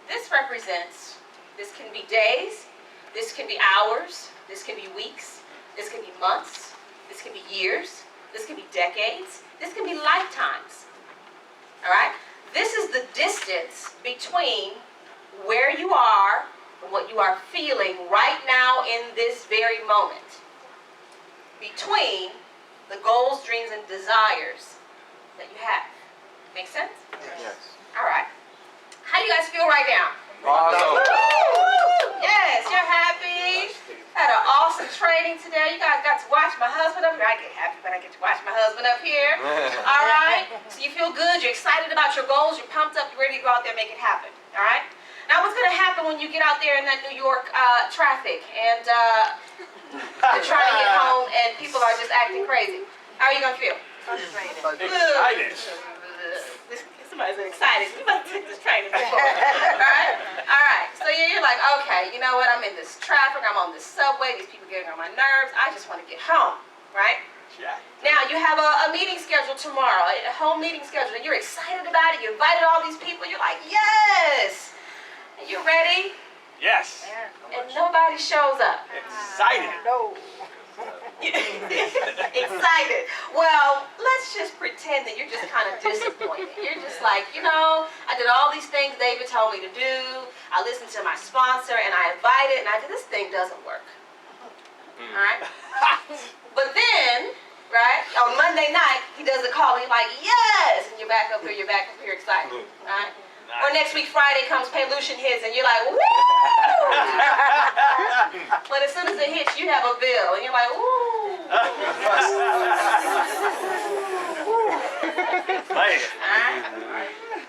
This represents, this can be days, this can be hours, this can be weeks, this can be months, this can be years, this can be decades, this can be lifetimes. All right? This is the distance between where you are and what you are feeling right now in this very moment. Between the goals, dreams, and desires that you have. Make sense? Yes. All right. How do you guys feel right now? Awesome. Yes, you're happy. Had an awesome training today. You guys got to watch my husband up here. I get happy when I get to watch my husband up here. All right? So you feel good. You're excited about your goals. You're pumped up. You're ready to go out there and make it happen. All right? Now, what's going to happen when you get out there in that New York traffic and you're trying to get home and people are just acting crazy? How are you going to feel? Excited. Somebody's excited. You must take this training before. Alright? Alright. So you're like, okay, you know what? I'm in this traffic. I'm on this subway. These people are getting on my nerves. I just want to get home. Right? Yeah. Now, you have a meeting scheduled tomorrow, a home meeting scheduled, and you're excited about it. You invited all these people. You're like, yes! And you're ready, Yes. and nobody shows up. Excited. Excited. Well, let's just pretend that you're just kind of disappointed. You're just like, you know, I did all these things David told me to do. I listened to my sponsor and I invited and I did, this thing doesn't work. All right? But then, right, on Monday night, he does a call and you're like, yes! And you're back up here excited. All right? Or next week, Friday comes, Paylution hits, and you're like, woo! But as soon as it hits, you have a bill, and you're like, ooh. Alright?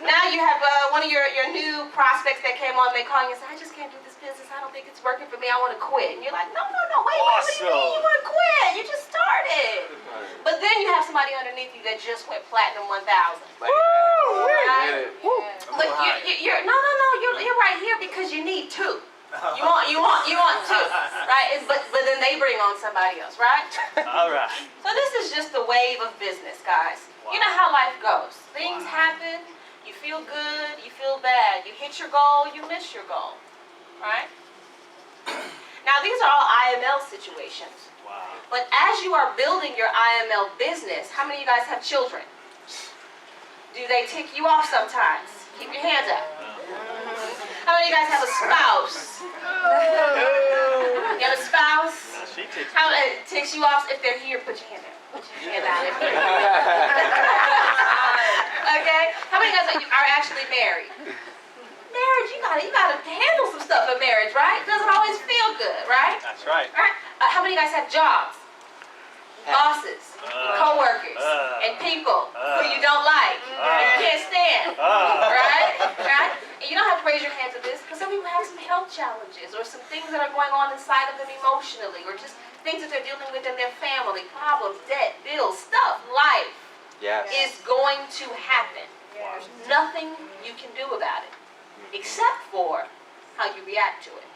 Now you have one of your new prospects that came on, they call you and say, I just can't do this business, I don't think it's working for me, I want to quit. And you're like, no, wait, what do you mean you want to quit? You just started. But then you have somebody underneath you that just went platinum 1,000. Right? But you're right here because you need two. You want two, right? But then they bring on somebody else, right? All right. So this is just the wave of business, guys. Wow. You know how life goes. Things happen. You feel good. You feel bad. You hit your goal. You miss your goal, right? Now these are all IML situations. Wow. But as you are building your IML business, how many of you guys have children? Do they tick you off sometimes? Keep your hands up. How many of you guys have a spouse? You have a spouse? She takes How it ticks you off if they're here? Put your hand out. Put your hand out. Okay? How many of you guys are actually married? Marriage, you gotta handle some stuff in marriage, right? It doesn't always feel good, right? That's right. All right? How many of you guys have jobs? Bosses, co-workers, and people who you don't like, and you can't stand, right? Right? And you don't have to raise your hand to this, because some people have some health challenges, or some things that are going on inside of them emotionally, or just things that they're dealing with in their family, problems, debt, bills, stuff, life is going to happen. There's nothing you can do about it, except for how you react to it.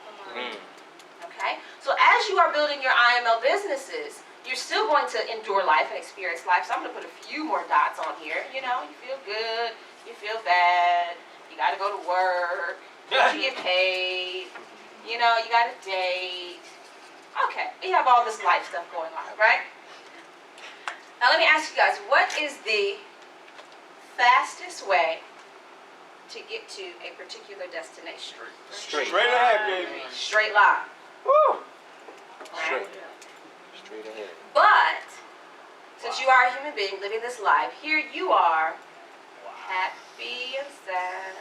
Okay? So as you are building your IML businesses, you're still going to endure life and experience life. So I'm going to put a few more dots on here. You know, you feel good, you feel bad, you got to go to work, you get paid, you know, you got to date. Okay, we have all this life stuff going on, right? Now let me ask you guys, what is the fastest way to get to a particular destination? Straight. Straight ahead, baby. Straight line. Woo! Right? Straight ahead. But since you are a human being living this life, here you are, happy and sad,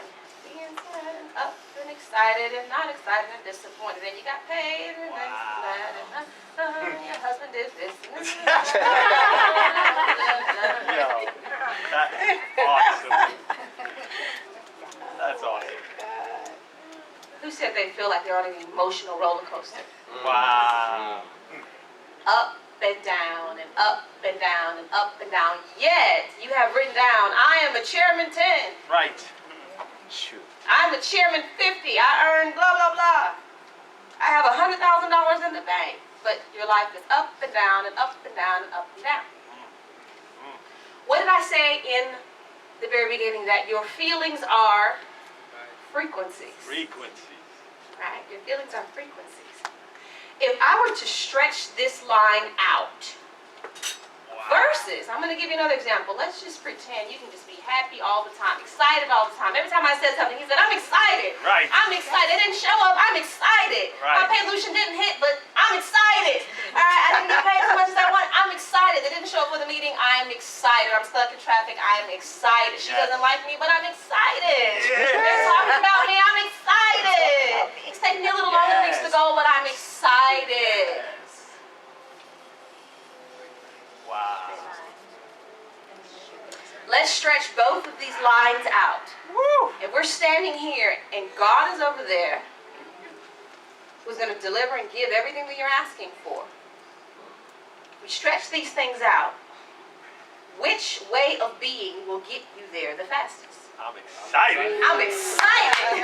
up and excited and not excited and disappointed, and you got paid and then glad and your husband did this. And Yo, that's awesome. That's awesome. Who said they feel like they're on an emotional roller coaster? Wow. Up and down and up and down and up and down. Yet you have written down, I am a chairman 10. Right. Shoot. I'm a chairman 50. I earn blah, blah, blah. I have $100,000 in the bank. But your life is up and down and up and down and up and down. What did I say in the very beginning? That your feelings are frequencies. Frequencies. Right? Your feelings are frequencies. If I were to stretch this line out, versus, I'm going to give you another example. Let's just pretend you can just be happy all the time, excited all the time. Every time I said something, he said, I'm excited. Right. I'm excited. It didn't show up. I'm excited. Right. My Paylution didn't hit, but I'm excited. All right, I didn't get paid as much as I want. I'm excited. They didn't show up for the meeting. I am excited. I'm stuck in traffic. I am excited. She doesn't like me, but I'm excited. They're talking about me. I'm excited. It's taking me a little longer weeks to go, but I'm excited. Wow. Let's stretch both of these lines out. Woo! If we're standing here and God is over there, who's going to deliver and give everything that you're asking for, we stretch these things out. Which way of being will get you there the fastest? I'm excited. I'm excited.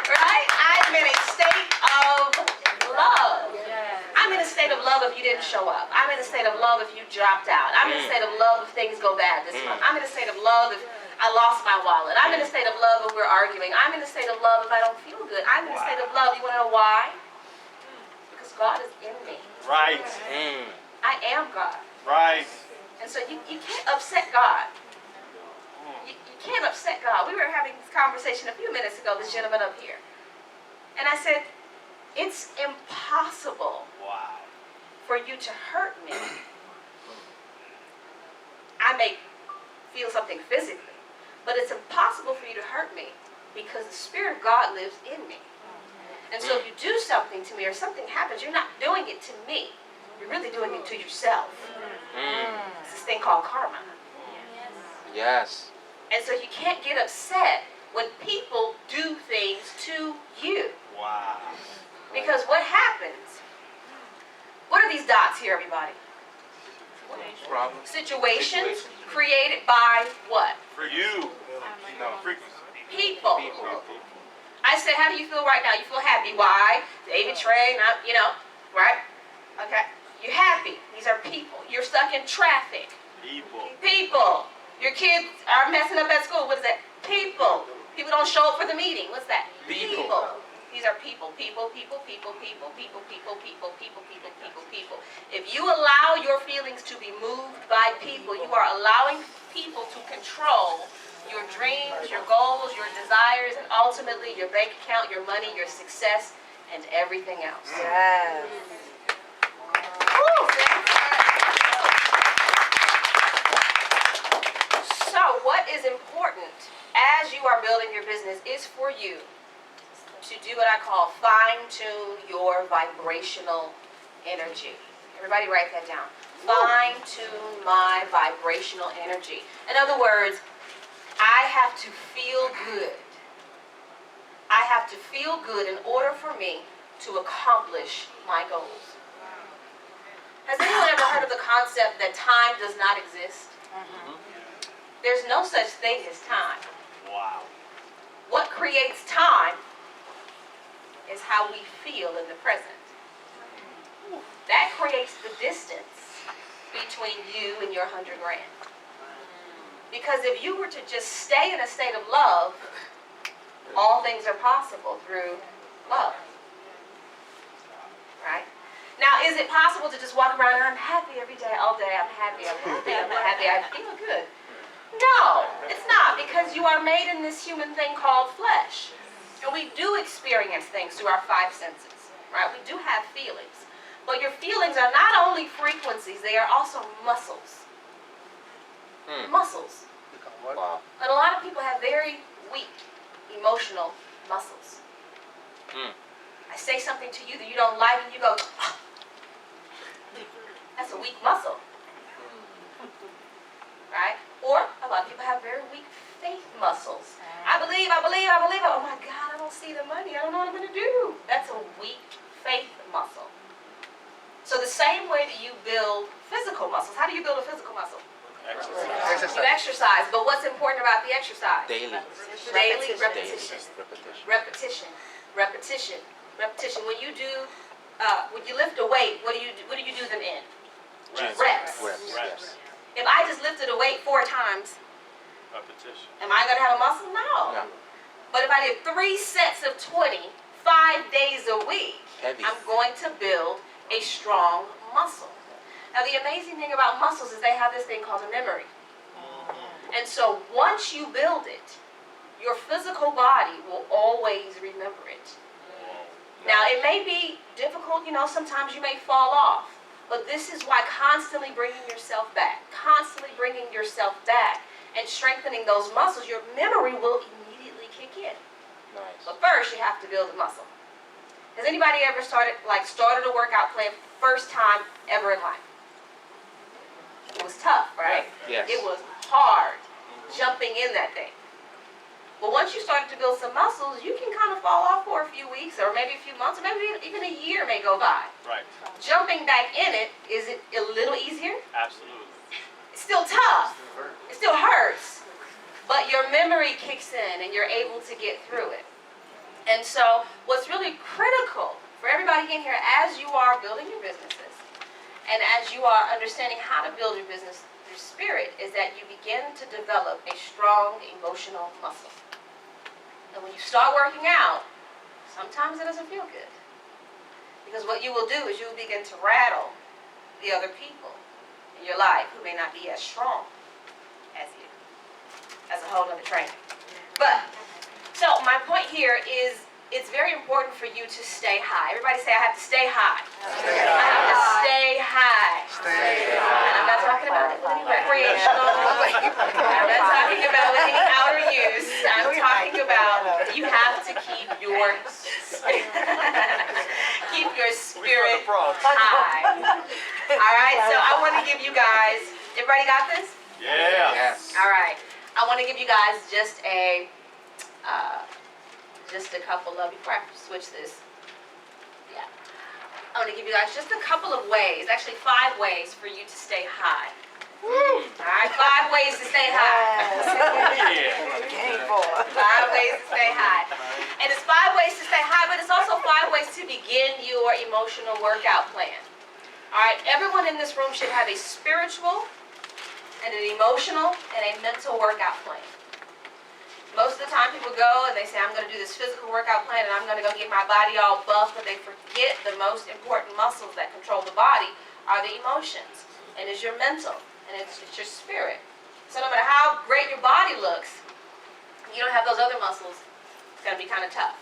Right? I'm in a state of love. I'm in a state of love if you didn't show up. I'm in a state of love if you dropped out. I'm in a state of love if things go bad this month. I'm in a state of love if I lost my wallet. I'm in a state of love if we're arguing. I'm in a state of love if I don't feel good. I'm in a state of love. You want to know why? Because God is in me. Right. I am God. Right. And so you can't upset God. You can't upset God. We were having this conversation a few minutes ago, this gentleman up here. And I said, it's impossible Wow. for you to hurt me. I may feel something physically, but it's impossible for you to hurt me because the Spirit of God lives in me. And so if you do something to me or something happens, you're not doing it to me. You're really doing it to yourself. It's this thing called karma. Yes. And so you can't get upset when people do things to you. Wow. Because what happens? What are these dots here, everybody? Problem. Situations created by what? For you. No. Frequency. People. I said, how do you feel right now? You feel happy. Why? David Trey, right? Okay. You're happy. These are people. You're stuck in traffic. People. People. Your kids are messing up at school. What is that? People. People don't show up for the meeting. What's that? People. These are people. People. If you allow your feelings to be moved by people, you are allowing people to control your dreams, your goals, your desires, and ultimately your bank account, your money, your success, and everything else. Yes. So what is important as you are building your business is for you to do what I call fine-tune your vibrational energy. Everybody write that down. Fine-tune my vibrational energy. In other words, I have to feel good. I have to feel good in order for me to accomplish my goals. Has anyone ever heard of the concept that time does not exist? There's no such thing as time. Wow. What creates time is how we feel in the present. That creates the distance between you and your 100 grand. Because if you were to just stay in a state of love, all things are possible through love. Right? Now, is it possible to just walk around and I'm happy every day, all day, I'm happy, I feel good? No, it's not, because you are made in this human thing called flesh. And we do experience things through our five senses, right? We do have feelings. But your feelings are not only frequencies, they are also muscles. Muscles. Wow. And a lot of people have very weak emotional muscles. I say something to you that you don't like and you go, "Ah." That's a weak muscle. Right? Or a lot of people have very weak faith muscles. I believe. Oh my God, I don't see the money. I don't know what I'm going to do. That's a weak faith muscle. So the same way that you build physical muscles, how do you build a physical muscle? You exercise. But what's important about the exercise? Daily. Daily repetition. Repetition. Repetition. When you do, when you lift a weight, what do you do them in? Reps. Reps. If I just lifted a weight 4 times, Repetition. am I going to have a muscle? No. No. But if I did 3 sets of 20, 5 days a week, Heavy. I'm going to build a strong muscle. Now the amazing thing about muscles is they have this thing called a memory. And so once you build it, your physical body will always remember it. Now it may be difficult, sometimes you may fall off. But this is why constantly bringing yourself back and strengthening those muscles, your memory will immediately kick in. Nice. But first you have to build a muscle. Has anybody ever started a workout plan first time ever in life? It was tough, right? Yes. It was hard jumping in that thing. But once you started to build some muscles, you can kind of fall off for a few weeks or maybe a few months or maybe even a year may go by. Right. Jumping back in it, is it a little easier? Absolutely. It's still tough. It still hurts. But your memory kicks in and you're able to get through it. And so what's really critical for everybody in here as you are building your businesses and as you are understanding how to build your business through spirit is that you begin to develop a strong emotional muscle. And when you start working out, sometimes it doesn't feel good. Because what you will do is you will begin to rattle the other people in your life who may not be as strong as you. That's a whole other training. But, so my point here is it's very important for you to stay high. Everybody say, I have to stay high. I have to stay high. And I'm not talking about any recreational. I'm not talking about any outer use. I'm talking about you have to keep your spirit high. All right, so I want to give you guys, everybody got this? Yeah. Yes. All right, I want to give you guys just a couple of, before I switch this, I want to give you guys just a couple of ways, actually 5 ways for you to stay high. All right, 5 ways to stay high. Yeah. 5 ways to stay high. And it's 5 ways to stay high, but it's also 5 ways to begin your emotional workout plan. All right, everyone in this room should have a spiritual and an emotional and a mental workout plan. Most of the time people go and they say, I'm going to do this physical workout plan and I'm going to go get my body all buff, but they forget the most important muscles that control the body are the emotions, and it's your mental, and it's your spirit. So no matter how great your body looks, you don't have those other muscles, it's going to be kind of tough.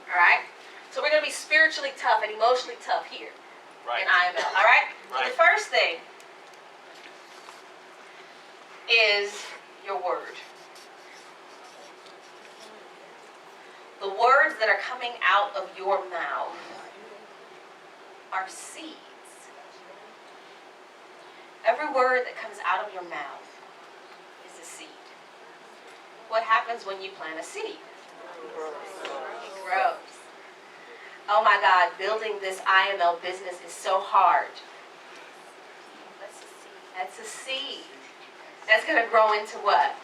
All right? So we're going to be spiritually tough and emotionally tough here in IML. All right? So the first thing is your word. The words that are coming out of your mouth are seeds. Every word that comes out of your mouth is a seed. What happens when you plant a seed? It grows. Oh my God, building this IML business is so hard. That's a seed. That's going to grow into what?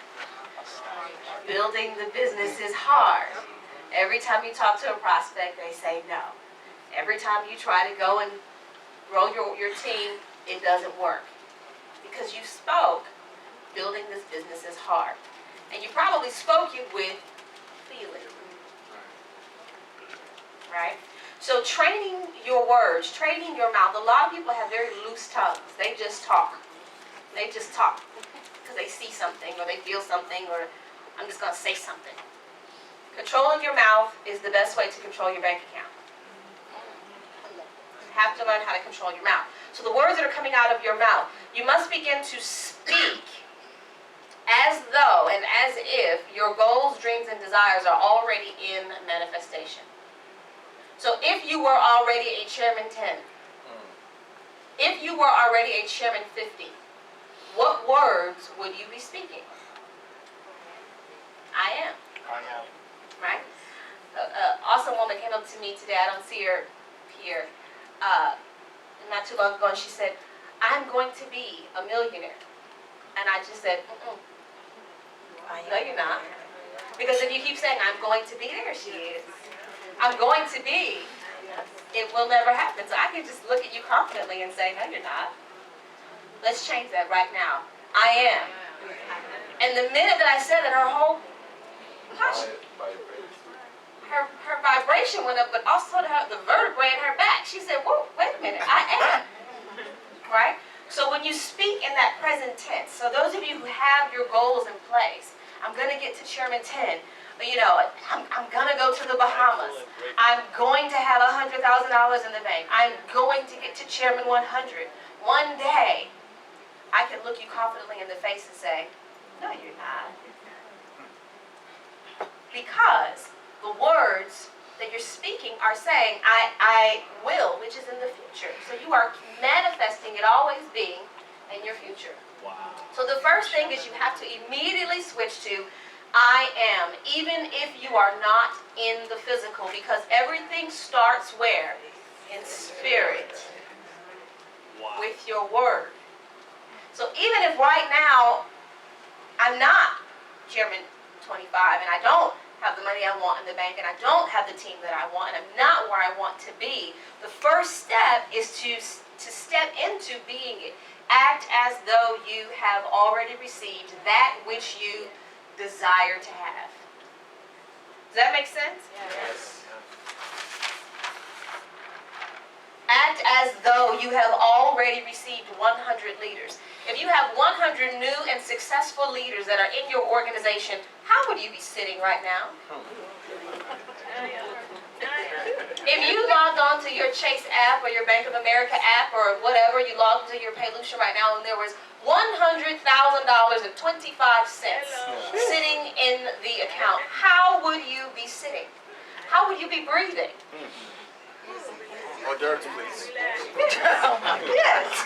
Building the business is hard. Every time you talk to a prospect, they say no. Every time you try to go and grow your team, it doesn't work. Because you spoke, building this business is hard. And you probably spoke it with feeling. Right? So training your words, training your mouth. A lot of people have very loose tongues. They just talk. They just talk because they see something or they feel something, or I'm just going to say something. Controlling your mouth is the best way to control your bank account. You have to learn how to control your mouth. So the words that are coming out of your mouth, you must begin to speak as though and as if your goals, dreams, and desires are already in manifestation. So if you were already a chairman 10, if you were already a chairman 50, what words would you be speaking? I am. Right? An awesome woman came up to me today. I don't see her here. Not too long ago, and she said, I'm going to be a millionaire. And I just said, no, you're not. Because if you keep saying, I'm going to be, there she is. I'm going to be, it will never happen. So I can just look at you confidently and say, no, you're not. Let's change that right now. I am. And the minute that I said that, her whole posture, her vibration went up, but also the vertebrae in her back. She said, whoa, wait a minute, I am. Right? So when you speak in that present tense, so those of you who have your goals in place, I'm going to get to Chairman 10. You know, I'm going to go to the Bahamas. I'm going to have $100,000 in the bank. I'm going to get to Chairman 100. One day, I can look you confidently in the face and say, no, you're not. Because the words that you're speaking are saying, I will, which is in the future. So you are manifesting it always being in your future. Wow. So the first thing is you have to immediately switch to I am, even if you are not in the physical, because everything starts where? In spirit. Wow. With your word. So even if right now I'm not Chairman 25 and I don't have the money I want in the bank and I don't have the team that I want and I'm not where I want to be, the first step is to step into being it. Act as though you have already received that which you desire to have. Does that make sense? Yes. Act as though you have already received 100 leaders. If you have 100 new and successful leaders that are in your organization, how would you be sitting right now? If you logged on to your Chase app or your Bank of America app or whatever, you logged into your Paylution right now and there was $100,000.25 sitting in the account, how would you be sitting? How would you be breathing? Hors d'oeuvres, please. Yes.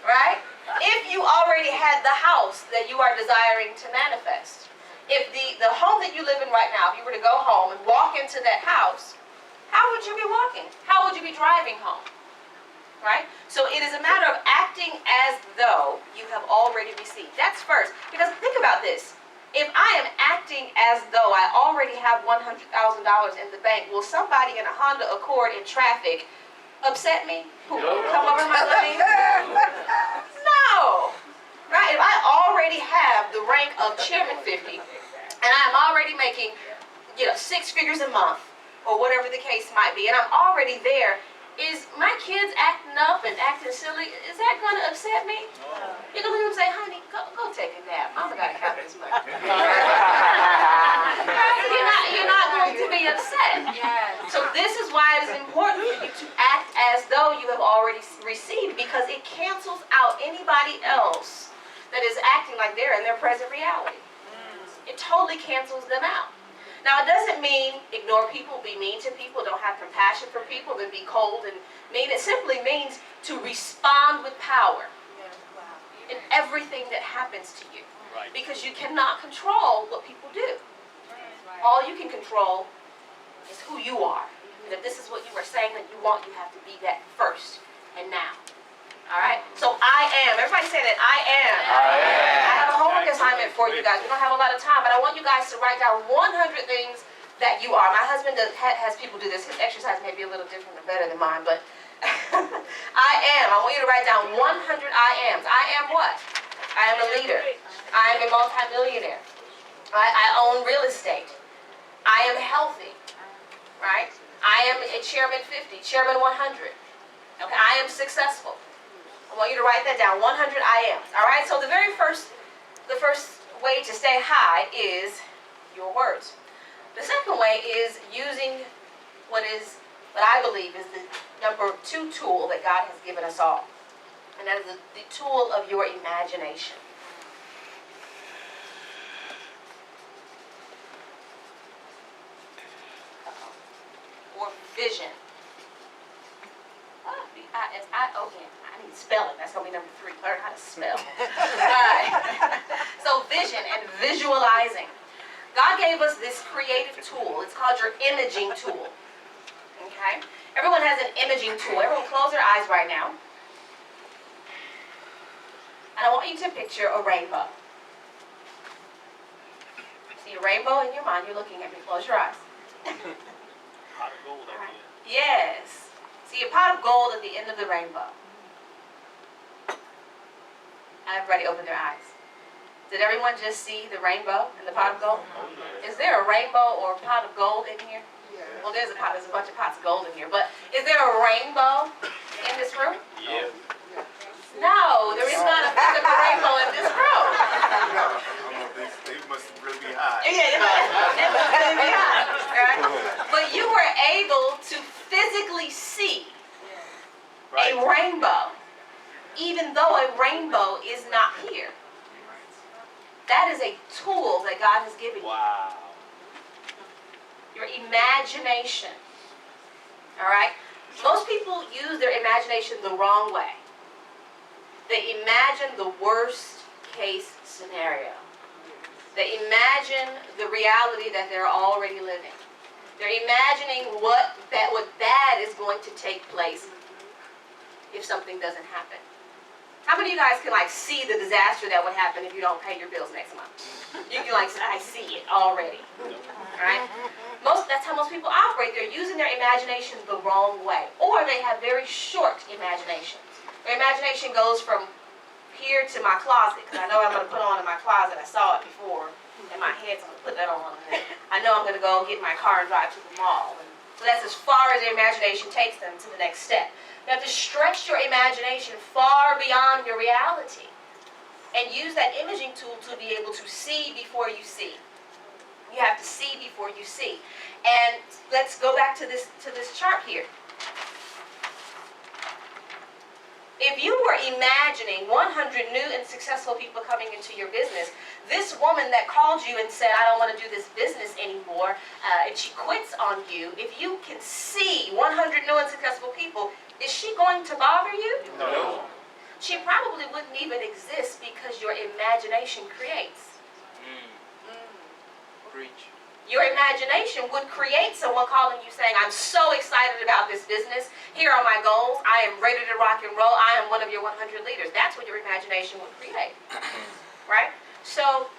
Right? If you already had the house that you are desiring to manifest, if the home that you live in right now, if you were to go home and walk into that house, how would you be walking? How would you be driving home? Right? So it is a matter of acting as though you have already received. That's first. Because think about this. If I am acting as though I already have $100,000 in the bank, will somebody in a Honda Accord in traffic upset me? Who come over my lane? No. Right? If I already have the rank of Chairman 50, and I'm already making, 6 figures a month, or whatever the case might be, and I'm already there, is my kids acting up and acting silly, is that going to upset me? You're going to look at them and say, honey, go take a nap. Mama got to count this money. You're not going to be upset. So this is why it is important for you to act as though you have already received, because it cancels out anybody else that is acting like they're in their present reality. It totally cancels them out. Now, it doesn't mean ignore people, be mean to people, don't have compassion for people, and be cold and mean. It simply means to respond with power in everything that happens to you. Right. Because you cannot control what people do. All you can control is who you are. And if this is what you are saying that you want, you have to be that first and now. All right? So I am. Everybody say that. I am. I have a homework assignment for you guys. We don't have a lot of time, but I want you guys to write down 100 things that you are. My husband has people do this. His exercise may be a little different and better than mine, but I am. I want you to write down 100 I ams. I am what? I am a leader. I am a multimillionaire. I own real estate. I am healthy. Right? I am a chairman 50, chairman 100. Okay, I am successful. I want you to write that down. 100 I am. All right. So the first way to stay high is your words. The second way is using what I believe is the number 2 tool that God has given us all, and that is the tool of your imagination. Or vision. V-I-S-I-O-N. I need to spell it. That's going to be number 3. Learn how to spell. All right. So vision and visualizing. God gave us this creative tool. It's called your imaging tool. Okay? Everyone has an imaging tool. Everyone close their eyes right now. And I want you to picture a rainbow. See a rainbow in your mind. You're looking at me. Close your eyes. Pot of gold at the end. Yes. See a pot of gold at the end of the rainbow. Everybody open their eyes. Did everyone just see the rainbow and the pot of gold? Is there a rainbow or a pot of gold in here? Well, there's a bunch of pots of gold in here. But is there a rainbow in this room? Yeah. No, there is not a physical rainbow in this room. They must really be high. Yeah, it must really be high, right? But you were able to physically see a rainbow, even though a rainbow is not here. That is a tool that God has given you. Wow. Your imagination. All right? Most people use their imagination the wrong way. They imagine the worst case scenario. They imagine the reality that they're already living. They're imagining what bad is going to take place if something doesn't happen. How many of you guys can see the disaster that would happen if you don't pay your bills next month? You can I see it already. Right? That's how most people operate. They're using their imagination the wrong way. Or they have very short imaginations. Their imagination goes from here to my closet, because I know I'm going to put on in my closet. I saw it before in my head, so I'm going to put that on. And I know I'm going to go get my car and drive to the mall. And so that's as far as their imagination takes them to the next step. You have to stretch your imagination far beyond your reality and use that imaging tool to be able to see before you see. You have to see before you see. And let's go back to this chart here. If you were imagining 100 new and successful people coming into your business, this woman that called you and said, I don't want to do this business anymore, and she quits on you, if you can see 100 new and successful people, is she going to bother you? No. She probably wouldn't even exist because your imagination creates. Preach. Your imagination would create someone calling you saying, I'm so excited about this business. Here are my goals. I am ready to rock and roll. I am one of your 100 leaders. That's what your imagination would create. Right? So,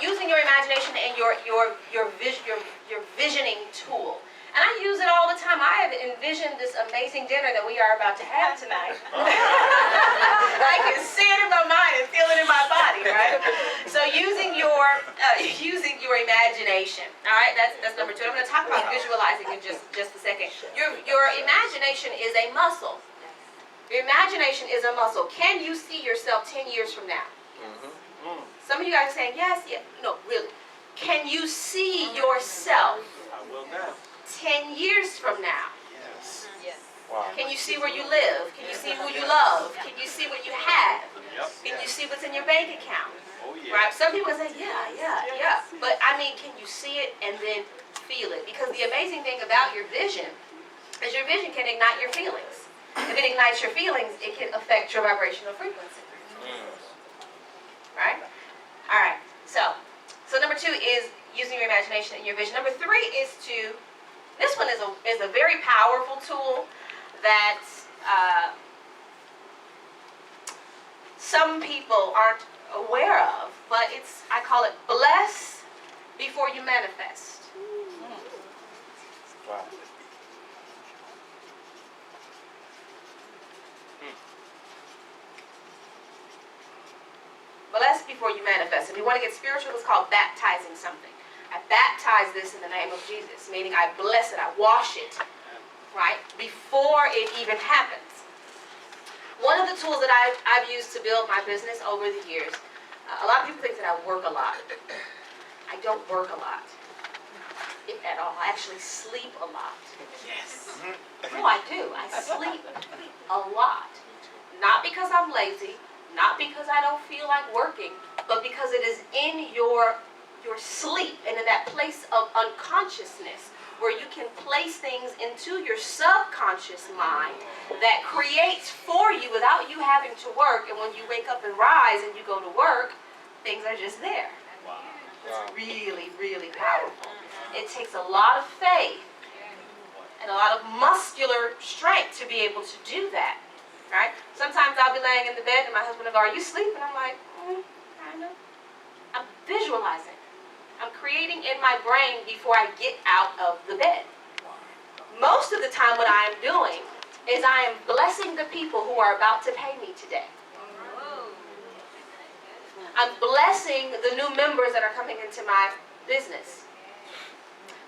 using your imagination and your visioning tool. And I use it all the time. I have envisioned this amazing dinner that we are about to have tonight. I can see it in my mind and feel it in my body, right? So using your imagination. All right, that's number 2. I'm going to talk about visualizing in just a second. Your imagination is a muscle. Your imagination is a muscle. Can you see yourself 10 years from now? Some of you guys are saying yes, no, really. Can you see yourself I will now. 10 years from now? Yes. Wow. Can you see where you live? Can you see who you love? Can you see what you have? Yep. Can you see what's in your bank account? Oh yeah. Right? Some people say, yeah. But I mean, can you see it and then feel it? Because the amazing thing about your vision is your vision can ignite your feelings. If it ignites your feelings, it can affect your vibrational frequency. Right? All right. So number 2 is using your imagination and your vision. Number 3 is this one is a very powerful tool that some people aren't aware of, but I call it bless before you manifest. Wow. Bless before you manifest. If you want to get spiritual, it's called baptizing something. I baptize this in the name of Jesus, meaning I bless it, I wash it, right, before it even happens. One of the tools that I've used to build my business over the years, a lot of people think that I work a lot. I don't work a lot, if at all. I actually sleep a lot. Yes. No, I do. I sleep a lot. Not because I'm lazy, not because I don't feel like working, but because it is in your sleep and in that place of unconsciousness where you can place things into your subconscious mind that creates for you without you having to work. And when you wake up and rise and you go to work, things are just there. It's really, really powerful. It takes a lot of faith and a lot of muscular strength to be able to do that, right? Sometimes I'll be laying in the bed and my husband will go, "Are you sleeping?" I'm like, kind of. I'm visualizing. I'm creating in my brain before I get out of the bed. Most of the time what I am doing is I am blessing the people who are about to pay me today. I'm blessing the new members that are coming into my business.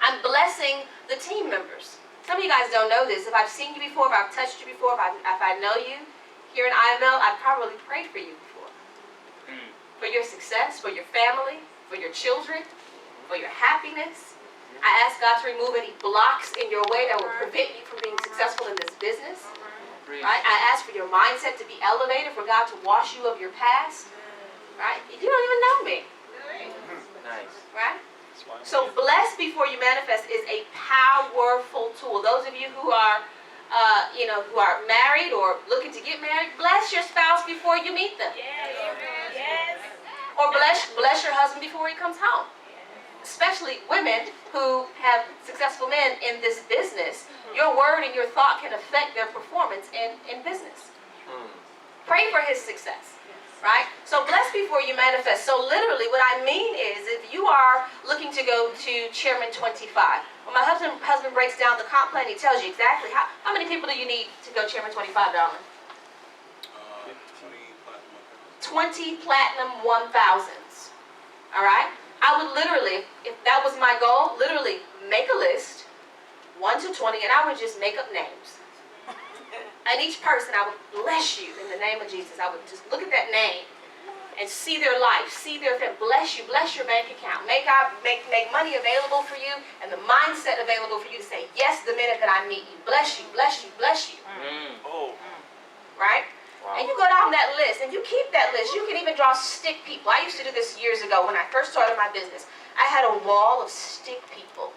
I'm blessing the team members. Some of you guys don't know this. If I've seen you before, if I've touched you before, if I know you here in IML, I've probably prayed for you before. For your success, for your family, for your children, for your happiness. I ask God to remove any blocks in your way that will prevent you from being successful in this business. Right? I ask for your mindset to be elevated, for God to wash you of your past. Right? You don't even know me. Nice. Right? So bless before you manifest is a powerful tool. Those of you who are, who are married or looking to get married, bless your spouse before you meet them. Yes. Or bless your husband before he comes home. Especially women who have successful men in this business. Your word and your thought can affect their performance in business. Pray for his success. Right? So bless before you manifest. So literally what I mean is if you are looking to go to Chairman 25, when my husband breaks down the comp plan, he tells you exactly how many people do you need to go Chairman 25, darling? 20 platinum 1000s. All right? I would literally, if that was my goal, literally make a list, 1 to 20, and I would just make up names. And each person, I would bless you in the name of Jesus. I would just look at that name and see their life, see their family. Bless you, bless your bank account. Make money available for you and the mindset available for you to say yes the minute that I meet you. Bless you, bless you, bless you. Right? Wow. And you go down that list and you keep that list. You can even draw stick people. I used to do this years ago when I first started my business. I had a wall of stick people.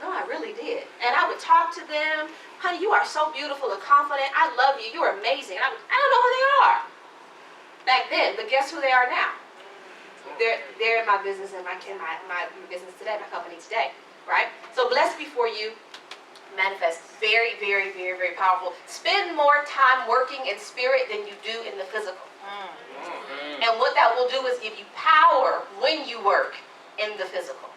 No, I really did. And I would talk to them. "Honey, you are so beautiful and confident. I love you. You're amazing." And I don't know who they are back then, but guess who they are now? They're in my business and my business today, my company today, right? So bless before you manifest. Very, very, very, very powerful. Spend more time working in spirit than you do in the physical. And what that will do is give you power when you work in the physical.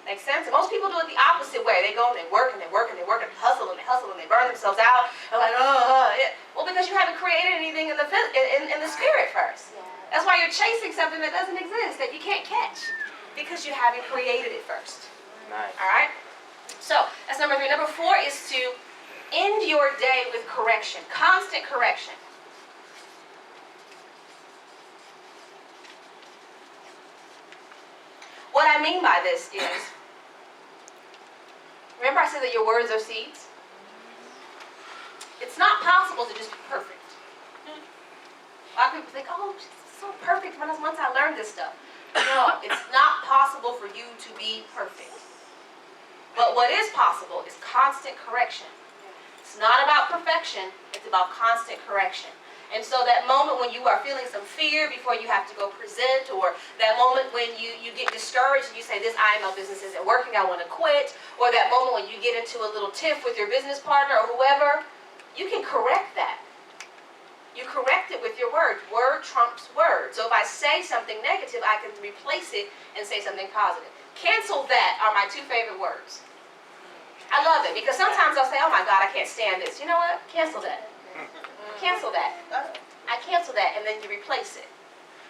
Makes sense? And most people do it the opposite way. They go and they work and they work and they work and hustle and they burn themselves out. And like, yeah. Well, because you haven't created anything in the spirit first. That's why you're chasing something that doesn't exist, that you can't catch, because you haven't created it first. Nice. All right? So that's number 3. Number 4 is to end your day with correction, constant correction. What I mean by this is, remember I said that your words are seeds? It's not possible to just be perfect. A lot of people think, "Oh, it's so perfect once I learned this stuff." No, it's not possible for you to be perfect. But what is possible is constant correction. It's not about perfection, it's about constant correction. And so that moment when you are feeling some fear before you have to go present, or that moment when you get discouraged and you say, "This IML business isn't working, I want to quit," or that moment when you get into a little tiff with your business partner or whoever, you can correct that. You correct it with your word. Word trumps word. So if I say something negative, I can replace it and say something positive. Cancel that are my 2 favorite words. I love it because sometimes I'll say, "Oh my God, I can't stand this." You know what? Cancel that. Cancel that. I cancel that, and then you replace it.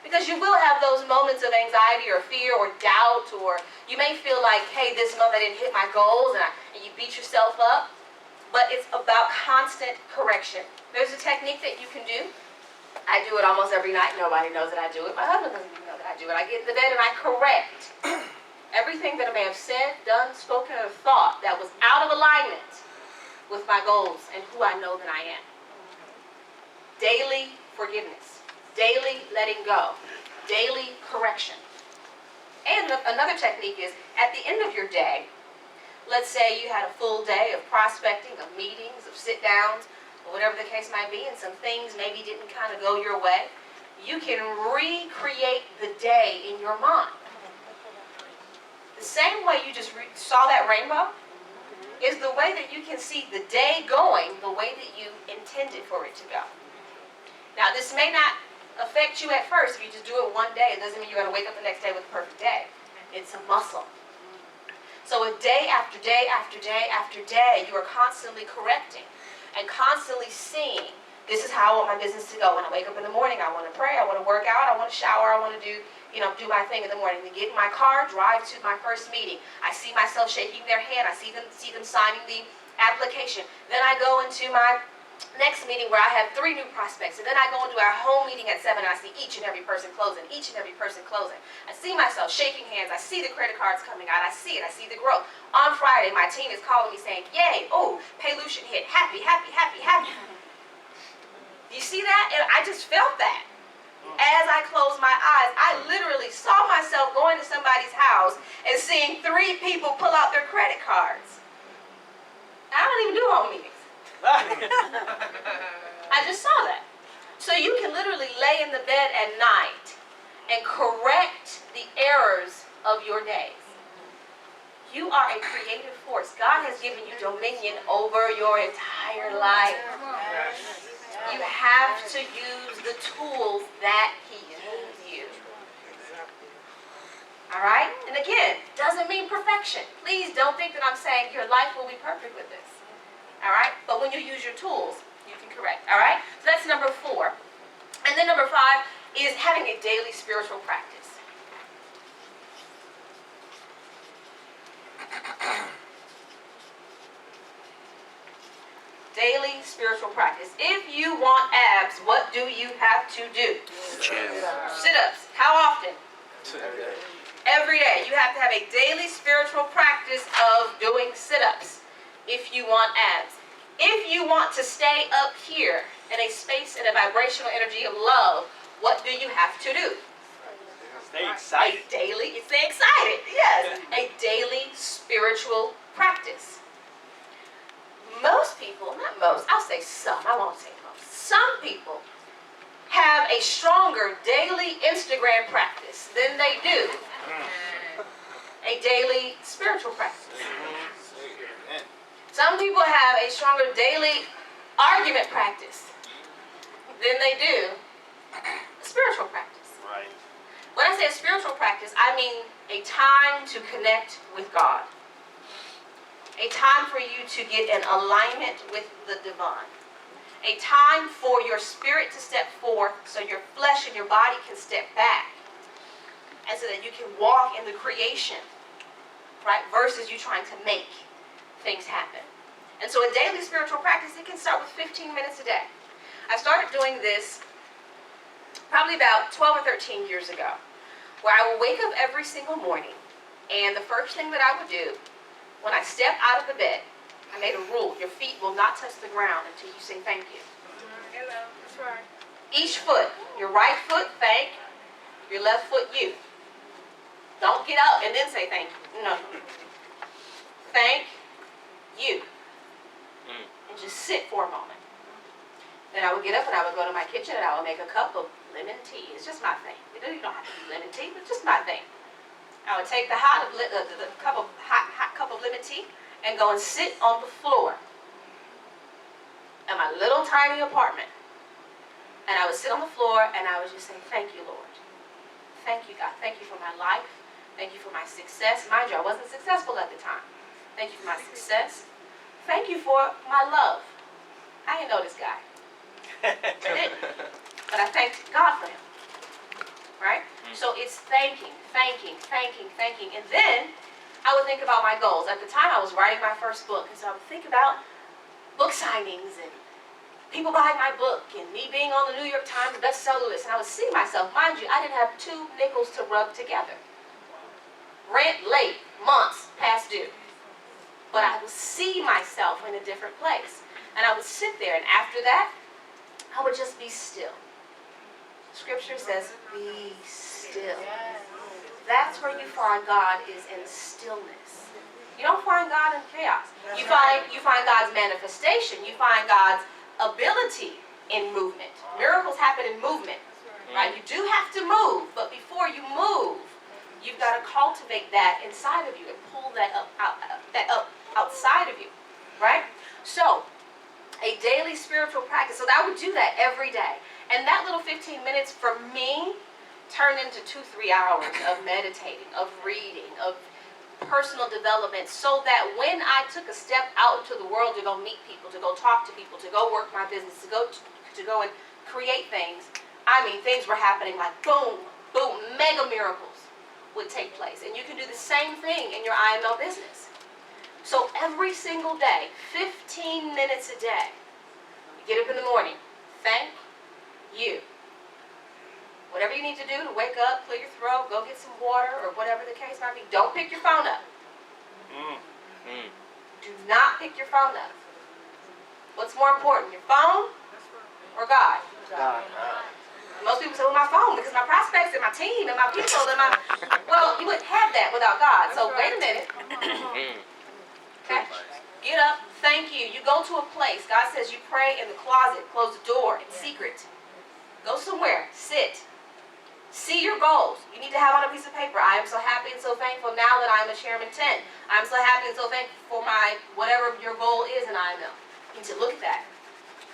Because you will have those moments of anxiety or fear or doubt, or you may feel like, hey, this month I didn't hit my goals, and you beat yourself up. But it's about constant correction. There's a technique that you can do. I do it almost every night. Nobody knows that I do it. My husband doesn't even know that I do it. I get in the bed and I correct everything that I may have said, done, spoken, or thought that was out of alignment with my goals and who I know that I am. Daily forgiveness. Daily letting go. Daily correction. And another technique is, at the end of your day, let's say you had a full day of prospecting, of meetings, of sit-downs, or whatever the case might be, and some things maybe didn't kind of go your way, you can recreate the day in your mind. The same way you just saw that rainbow is the way that you can see the day going the way that you intended for it to go. Now, this may not affect you at first. If you just do it one day, it doesn't mean you're going to wake up the next day with a perfect day. It's a muscle. So if day after day after day after day, you are constantly correcting and constantly seeing, this is how I want my business to go. When I wake up in the morning, I want to pray, I want to work out, I want to shower, I want to do my thing in the morning. Then get in my car, drive to my first meeting. I see myself shaking their hand. I see them signing the application. Then I go into my next meeting where I have 3 new prospects. And then I go into our home meeting at 7 and I see each and every person closing, each and every person closing. I see myself shaking hands. I see the credit cards coming out. I see it. I see the growth. On Friday, my team is calling me saying, yay, oh, Paylution hit. Happy, happy, happy, happy. You see that? And I just felt that. As I closed my eyes, I literally saw myself going to somebody's house and seeing 3 people pull out their credit cards. I don't even do home meetings. I just saw that. So you can literally lay in the bed at night and correct the errors of your days. You are a creative force. God has given you dominion over your entire life. You have to use the tools that He gave you. All right? And again, doesn't mean perfection. Please don't think that I'm saying your life will be perfect with this. All right? But when you use your tools, you can correct. All right? So that's number 4. And then number 5 is having a daily spiritual practice. Daily spiritual practice. If you want abs, what do you have to do? Sit-ups. How often? Every day. You have to have a daily spiritual practice of doing sit-ups if you want abs. If you want to stay up here in a space and a vibrational energy of love, what do you have to do? Stay excited. Stay excited, yes. A daily spiritual practice. Most people, not most, I'll say some, I won't say most. Some people have a stronger daily Instagram practice than they do a daily spiritual practice. Some people have a stronger daily argument practice than they do a spiritual practice. Right. When I say a spiritual practice, I mean a time to connect with God. A time for you to get in alignment with the divine. A time for your spirit to step forth so your flesh and your body can step back. And so that you can walk in the creation, right? Versus you trying to make things happen. And so a daily spiritual practice, it can start with 15 minutes a day. I started doing this probably about 12 or 13 years ago, where I would wake up every single morning, and the first thing that I would do, when I step out of the bed, I made a rule. Your feet will not touch the ground until you say thank you. Hello. That's right. Each foot, your right foot, thank, your left foot, you. Don't get up and then say thank you. No. Thank you. And just sit for a moment. Then I would get up and I would go to my kitchen and I would make a cup of lemon tea. It's just my thing. You don't have to do lemon tea, but just my thing. I would take the hot cup of lemon tea and go and sit on the floor in my little tiny apartment. And I would sit on the floor and I would just say, thank you, Lord. Thank you, God. Thank you for my life. Thank you for my success. Mind you, I wasn't successful at the time. Thank you for my success. Thank you for my love. I didn't know this guy. I didn't. But I thanked God for him. right? So it's thanking, thanking, thanking, thanking. And then I would think about my goals. At the time, I was writing my first book, and so I would think about book signings and people buying my book and me being on the New York Times bestseller list. And I would see myself, mind you, I didn't have 2 nickels to rub together. Rent late, months past due. But I would see myself in a different place. And I would sit there, and after that, I would just be still. Scripture says, be still. That's where you find God is in stillness. You don't find God in chaos. You find God's manifestation. You find God's ability in movement. Miracles happen in movement. Right? You do have to move, but before you move, you've got to cultivate that inside of you and pull that up outside of you. Right? So, a daily spiritual practice. So I would do that every day. And that little 15 minutes for me turned into 2-3 hours of meditating, of reading, of personal development, so that when I took a step out into the world to go meet people, to go talk to people, to go work my business, to go and create things, I mean, things were happening like boom, boom, mega miracles would take place. And you can do the same thing in your IML business. So every single day, 15 minutes a day, you get up in the morning, thank you. Whatever you need to do to wake up, clear your throat, go get some water, or whatever the case might be, don't pick your phone up. Do not pick your phone up. What's more important, your phone or God? God. Most people say, well, my phone, because my prospects and my team and my people and my... Well, you wouldn't have that without God. So wait a minute. Okay. Get up. Thank you. You go to a place. God says you pray in the closet. Close the door in secret. Go somewhere. Sit. See your goals. You need to have on a piece of paper. I am so happy and so thankful now that I am a Chairman 10. I'm so happy and so thankful for my, whatever your goal is in IML. You need to look at that.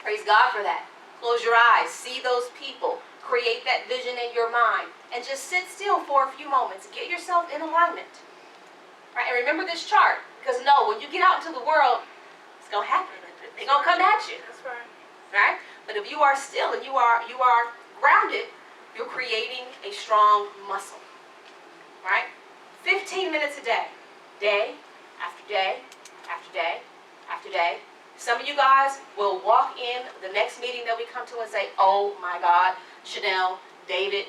Praise God for that. Close your eyes. See those people. Create that vision in your mind. And just sit still for a few moments. Get yourself in alignment. Right? And remember this chart. Because when you get out into the world, it's going to happen. They're going to come at you. That's right. Right? But if you are still and you are grounded, you're creating a strong muscle. Right? 15 minutes a day. Day after day after day after day. Some of you guys will walk in the next meeting that we come to and say, oh my God, Shanel, David,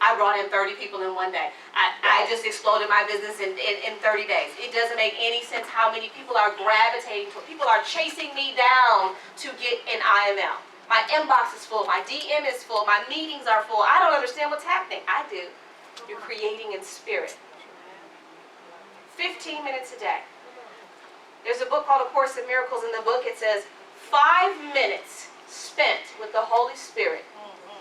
I brought in 30 people in one day. I just exploded my business in 30 days. It doesn't make any sense how many people are gravitating to it. People are chasing me down to get an IML. My inbox is full. My DM is full. My meetings are full. I don't understand what's happening. I do. You're creating in spirit. 15 minutes a day. There's a book called A Course in Miracles. In the book it says 5 minutes spent with the Holy Spirit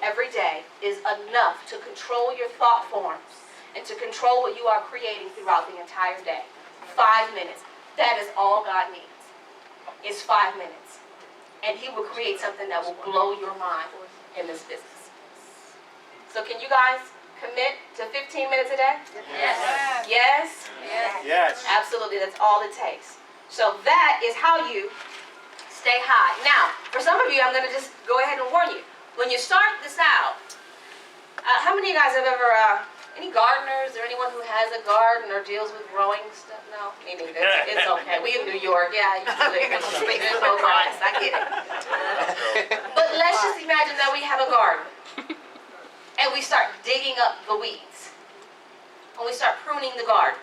every day is enough to control your thought forms and to control what you are creating throughout the entire day. 5 minutes. That is all God needs. Is 5 minutes. And He will create something that will blow your mind in this business. So can you guys commit to 15 minutes a day? Yes. Yes? Yes. Absolutely. That's all it takes. So that is how you stay high. Now, for some of you, I'm going to just go ahead and warn you. When you start this out, how many of you guys have ever... any gardeners or anyone who has a garden or deals with growing stuff? No, me neither. It's okay. We in New York. Yeah, I used to live in there's no grass. I get it. But let's just imagine that we have a garden. And we start digging up the weeds. And we start pruning the garden.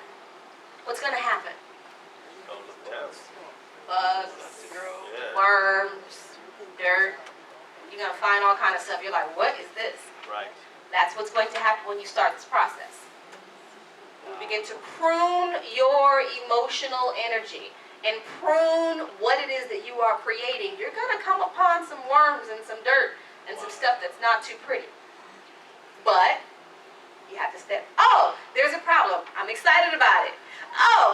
What's going to happen? Bugs, worms, dirt. You're going to find all kind of stuff. You're like, what is this? Right. That's what's going to happen when you start this process. You begin to prune your emotional energy and prune what it is that you are creating. You're going to come upon some worms and some dirt and some stuff that's not too pretty. But you have to step, there's a problem. I'm excited about it.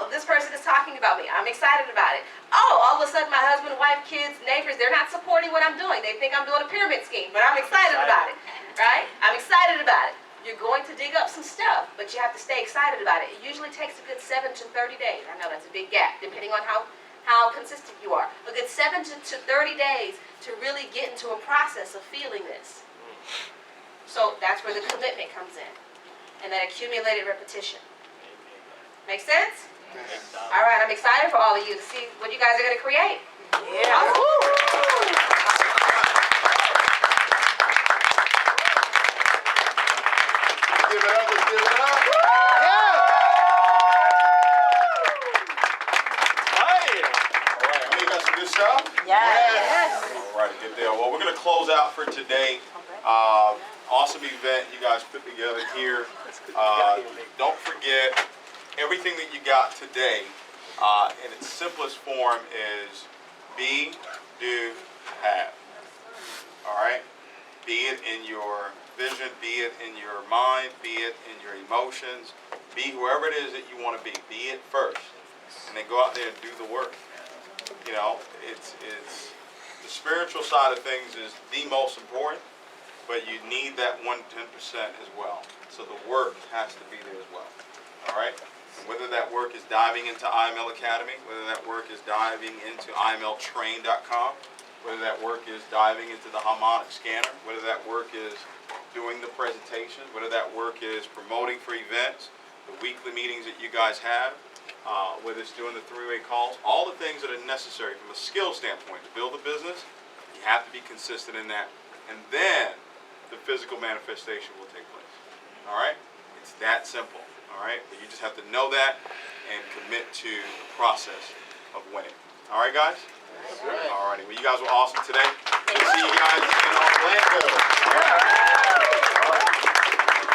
This person is talking about me. I'm excited about it. All of a sudden my husband, wife, kids, neighbors, they're not supporting what I'm doing. They think I'm doing a pyramid scheme, but I'm excited about it. Right? I'm excited about it. You're going to dig up some stuff, but you have to stay excited about it. It usually takes a good 7 to 30 days. I know that's a big gap, depending on how consistent you are. A good 7 to 30 days to really get into a process of feeling this. So that's where the commitment comes in, and that accumulated repetition. Make sense? All right, I'm excited for all of you to see what you guys are going to create. Give it up, let's give it up. All right, honey, you got some good stuff? Yes. All right, good deal. Well, we're going to close out for today. Awesome event you guys put together here. Don't forget, everything that you got today in its simplest form is be, do, have. All right? Be it in your vision, be it in your mind, be it in your emotions, be whoever it is that you want to be it first. And then go out there and do the work. You know, it's the spiritual side of things is the most important, but you need that 110% as well. So the work has to be there as well. All right? Whether that work is diving into IML Academy, whether that work is diving into IMLtrain.com, whether that work is diving into the harmonic scanner, whether that work is doing the presentation, whether that work is promoting for events, the weekly meetings that you guys have, whether it's doing the three-way calls, all the things that are necessary from a skill standpoint to build a business, you have to be consistent in that. And then the physical manifestation will take place. All right? It's that simple. All right? But you just have to know that and commit to the process of winning. All right, guys? All righty. Well, you guys were awesome today. We'll see you guys in Orlando.